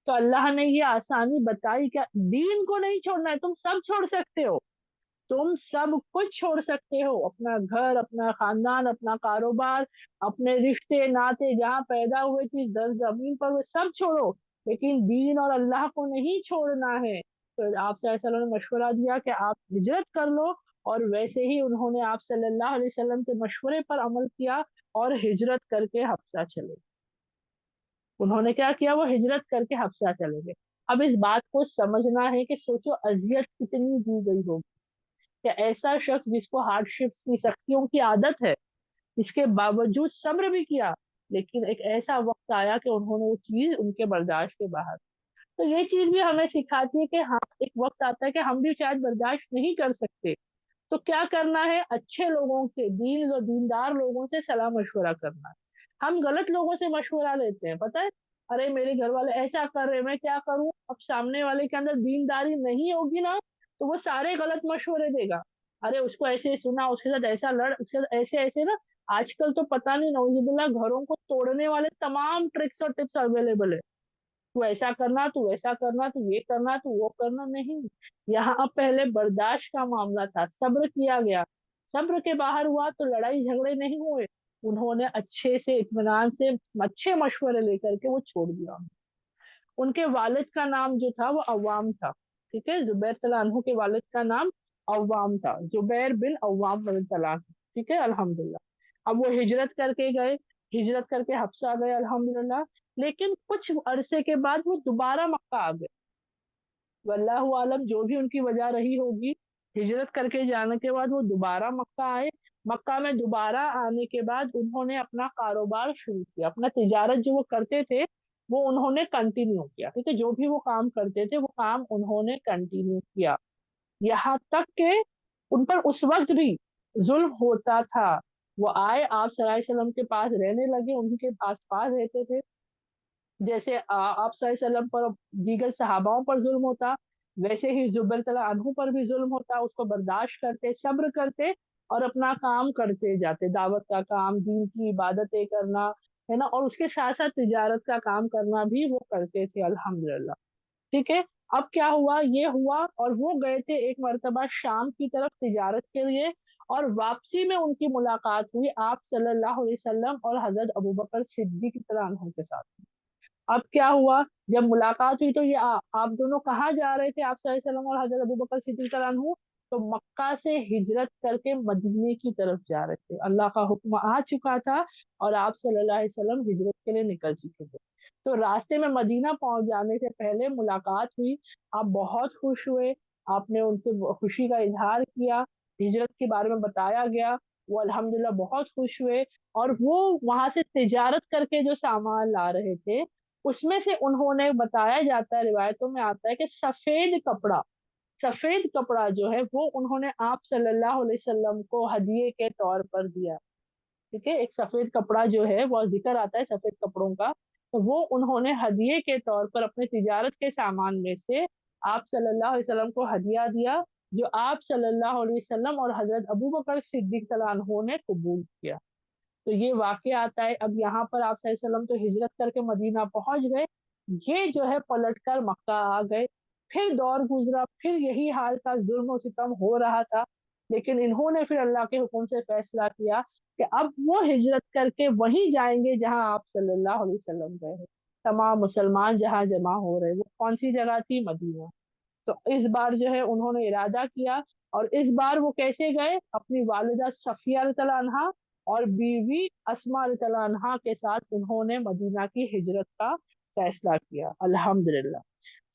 तो अल्लाह ने ये आसानी बताई, क्या दीन को नहीं छोड़ना है, तुम सब छोड़ सकते हो, तुम सब कुछ छोड़ सकते हो, अपना घर, अपना खानदान, अपना कारोबार, अपने रिश्ते नाते, जहाँ पैदा हुए चीज दर जमीन पर, वो सब छोड़ो, लेकिन दीन और अल्लाह को नहीं छोड़ना है। तो आप सल्लल्लाहु अलैहि वसल्लम ने मशवरा दिया कि आप हिजरत कर लो, और वैसे ही उन्होंने आप सल्लल्लाहु अलैहि वसल्लम के मशवरे पर अमल किया और हिजरत करके हफ्सा चले। उन्होंने क्या किया, वो हिजरत करके हफ्सा चले गए। अब इस बात को समझना है कि सोचो अजियत कितनी दी गई होगी, कि ऐसा शख्स जिसको हार्डशिप्स की सख्तियों की आदत है, इसके बावजूद सब्र भी किया, लेकिन एक ऐसा वक्त आया कि उन्होंने वो चीज उनके बर्दाश्त के बाहर। तो ये चीज भी हमें सिखाती है कि हाँ, एक वक्त आता है कि हम भी शायद बर्दाश्त नहीं कर सकते, तो क्या करना है, अच्छे लोगों से, दीन और दीनदार लोगों से सलाह मशवरा करना है। हम गलत लोगों से मशवरा लेते हैं, पता है, अरे मेरे घर वाले ऐसा कर रहे हैं, मैं क्या करूं। अब सामने वाले के अंदर दीनदारी नहीं होगी ना, तो वो सारे गलत मशवरे देगा। अरे उसको ऐसे सुना, उसके साथ ऐसा लड़, उसके साथ ऐसे ऐसे ना। आजकल तो पता नहीं, नौजुबिल्ला, घरों को तोड़ने वाले तमाम ट्रिक्स और टिप्स अवेलेबल है। तू ऐसा करना, तू वैसा करना, तू ये करना, तू वो करना, नहीं। यहाँ पहले बर्दाश्त का मामला था, सब्र किया गया, सब्र के बाहर हुआ तो लड़ाई झगड़े नहीं हुए, उन्होंने अच्छे से इत्मीनान से अच्छे मशवरे लेकर के वो छोड़ दिया। उनके वालिद का नाम जो था वो अवाम था, ठीक है, जुबैर तला अन्हु के वालिद का नाम अवाम था, जुबैर बिन अवाम रज़ी तला, ठीक है, अल्हम्दुलिल्लाह। अब वो हिजरत करके गए, हिजरत करके हफ्सा गए, अल्हम्दुलिल्लाह। लेकिन कुछ अरसे के बाद वो दोबारा मक्का आ गए, वल्लाहु आलम जो भी उनकी वजह रही होगी। हिजरत करके जाने के बाद वो दोबारा मक्का आए। मक्का में दोबारा आने के बाद उन्होंने अपना कारोबार शुरू किया, अपना तिजारत जो वो करते थे वो उन्होंने कंटिन्यू किया, ठीक है, जो भी वो काम करते थे वो काम उन्होंने कंटिन्यू किया, यहाँ तक के उन पर उस वक्त भी जुल्म होता था। वो आए, आप सल्लल्लाहु अलैहि वसल्लम के पास रहने लगे, उनके आस पास रहते थे, जैसे आप सल्लल्लाहु अलैहि वसल्लम पर दीगर सहाबाओं पर जुल्म होता, वैसे ही जुबैर तला अनहु पर भी जुल्म होता, उसको बर्दाश्त करते, सब्र करते और अपना काम करते जाते, दावत का काम, दीन की इबादतें करना, है ना, और उसके साथ साथ तिजारत का काम करना भी वो करते थे अल्हम्दुलिल्लाह। ठीक है। अब क्या हुआ, ये हुआ और वो गए थे एक मर्तबा शाम की तरफ तिजारत के लिए, और वापसी में उनकी मुलाकात हुई आप सल्लल्लाहु अलैहि वसल्लम और हजरत अबू बकर सिद्दीक रज़ियल्लाहु अन्हु के साथ। अब क्या हुआ, जब मुलाकात हुई तो ये आप दोनों कहाँ जा रहे थे, आप सल्लल्लाहु अलैहि वसल्लम और हजरत अबू बकर सिद्दीक रज़ियल्लाहु अन्हु? तो मक्का से हिजरत करके मदीने की तरफ जा रहे थे, अल्लाह का हुक्म आ चुका था और आप सल्लल्लाहु अलैहि वसल्लम हिजरत के लिए निकल चुके थे। तो रास्ते में मदीना पहुंच जाने से पहले मुलाकात हुई, आप बहुत खुश हुए, आपने उनसे खुशी का इजहार किया, हिजरत के बारे में बताया गया, वो अल्हम्दुलिल्लाह बहुत खुश हुए, और वो वहां से तिजारत करके जो सामान ला रहे थे, उसमें से उन्होंने, बताया जाता है रिवायतों में आता है कि सफेद कपड़ा जो है वो उन्होंने आप सल्लल्लाहु अलैहि वसल्लम को हदिये के तौर पर दिया। ठीक है, एक सफेद कपड़ा जो है वो जिक्र आता है सफेद कपड़ों का, तो वो उन्होंने हदिये के तौर पर अपने तिजारत के सामान में से आप सल्लल्लाहु अलैहि वसल्लम को हदिया दिया, जो आप सल्लल्लाहु अलैहि वसल्लम और हजरत अबू बकर सिद्दीक रज़ियल्लाहु अन्हु ने कबूल किया। तो ये वाक़या आता है। अब यहाँ पर आप सल्लल्लाहु अलैहि वसल्लम तो हिजरत करके मदीना पहुंच गए, ये जो है पलटकर मक्का आ गए। फिर दौर गुजरा, फिर यही हाल था, जुल्म और सितम हो रहा था, लेकिन इन्होंने फिर अल्लाह के हुक्म से फैसला किया कि अब वो हिजरत करके वहीं जाएंगे जहां आप सल्लल्लाहु अलैहि वसल्लम गए हैं। तमाम मुसलमान जहां जमा हो रहे, वो कौन सी जगह थी? मदीना। तो इस बार जो है उन्होंने इरादा किया, और इस बार वो कैसे गए? अपनी वालिदा सफिया रज़ियल्लाहु अन्हा और बीवी अस्मा रज़ियल्लाहु अन्हा के साथ उन्होंने मदीना की हिजरत का फैसला किया अल्हम्दुलिल्लाह।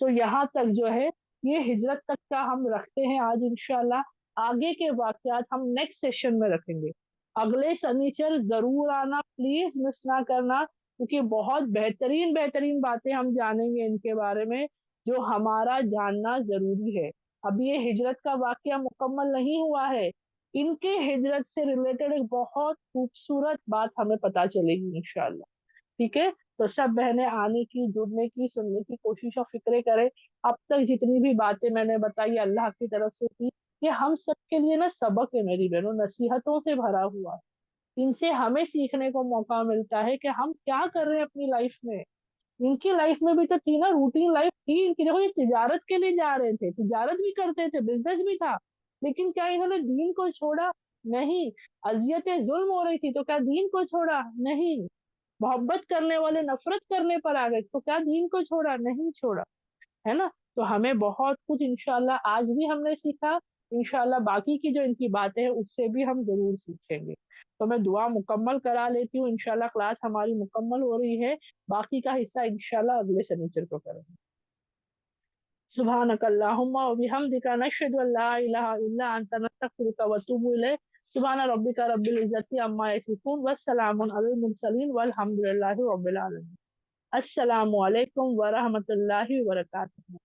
तो यहाँ तक जो है ये हिजरत तक का हम रखते हैं आज इंशाल्लाह। आगे के वाकयात हम नेक्स्ट सेशन में रखेंगे। अगले शनिचर जरूर आना, प्लीज मिस ना करना, क्योंकि बहुत बेहतरीन बेहतरीन बातें हम जानेंगे इनके बारे में, जो हमारा जानना जरूरी है। अब ये हिजरत का वाकया मुकम्मल नहीं हुआ है, इनके हिजरत से रिलेटेड एक बहुत खूबसूरत बात हमें पता चलेगी इंशाल्लाह। ठीक है। तो सब बहनें आने की, जुड़ने की, सुनने की कोशिश और फिक्रे करें। अब तक जितनी भी बातें मैंने बताई अल्लाह की तरफ से थी, ये हम सबके लिए ना सबक है मेरी बहनों, नसीहतों से भरा हुआ है। इनसे हमें सीखने को मौका मिलता है कि हम क्या कर रहे हैं अपनी लाइफ में। इनकी लाइफ में भी तो थी ना, रूटीन लाइफ थी इनकी। देखो ये तिजारत के लिए जा रहे थे, तिजारत भी करते थे, बिजनेस भी था, लेकिन क्या इन्होंने दीन को छोड़ा? नहीं। अजियतें जुल्म हो रही थी तो क्या दीन को छोड़ा? नहीं। मोहब्बत करने वाले नफरत करने पर आ गए तो क्या दीन को छोड़ा? नहीं छोड़ा। है ना। तो हमें बहुत कुछ इंशाल्लाह आज भी हमने सीखा, इंशाल्लाह बाकी की जो इनकी बातें हैं उससे भी हम जरूर सीखेंगे। तो मैं दुआ मुकम्मल करा लेती हूँ, इंशाल्लाह क्लास हमारी मुकम्मल हो रही है, बाकी का हिस्सा इंशाल्लाह अगले शनिचर को करेंगे। सुब्हानक अल्लाहुम्मा व बिहम्दिका नशहदु अन ला इलाहा इल्ला अन्ता नस्तगफिरुका व अतूबु इलैक। सुब्हान रब्बिका रब्बिल इज्जति अम्मा यसिफून व सलामुन अलल मुरसलीन वल्हम्दुलिल्लाहि रब्बिल आलमीन। अस्सलामु अलैकुम व रहमतुल्लाहि व बरकातुहू।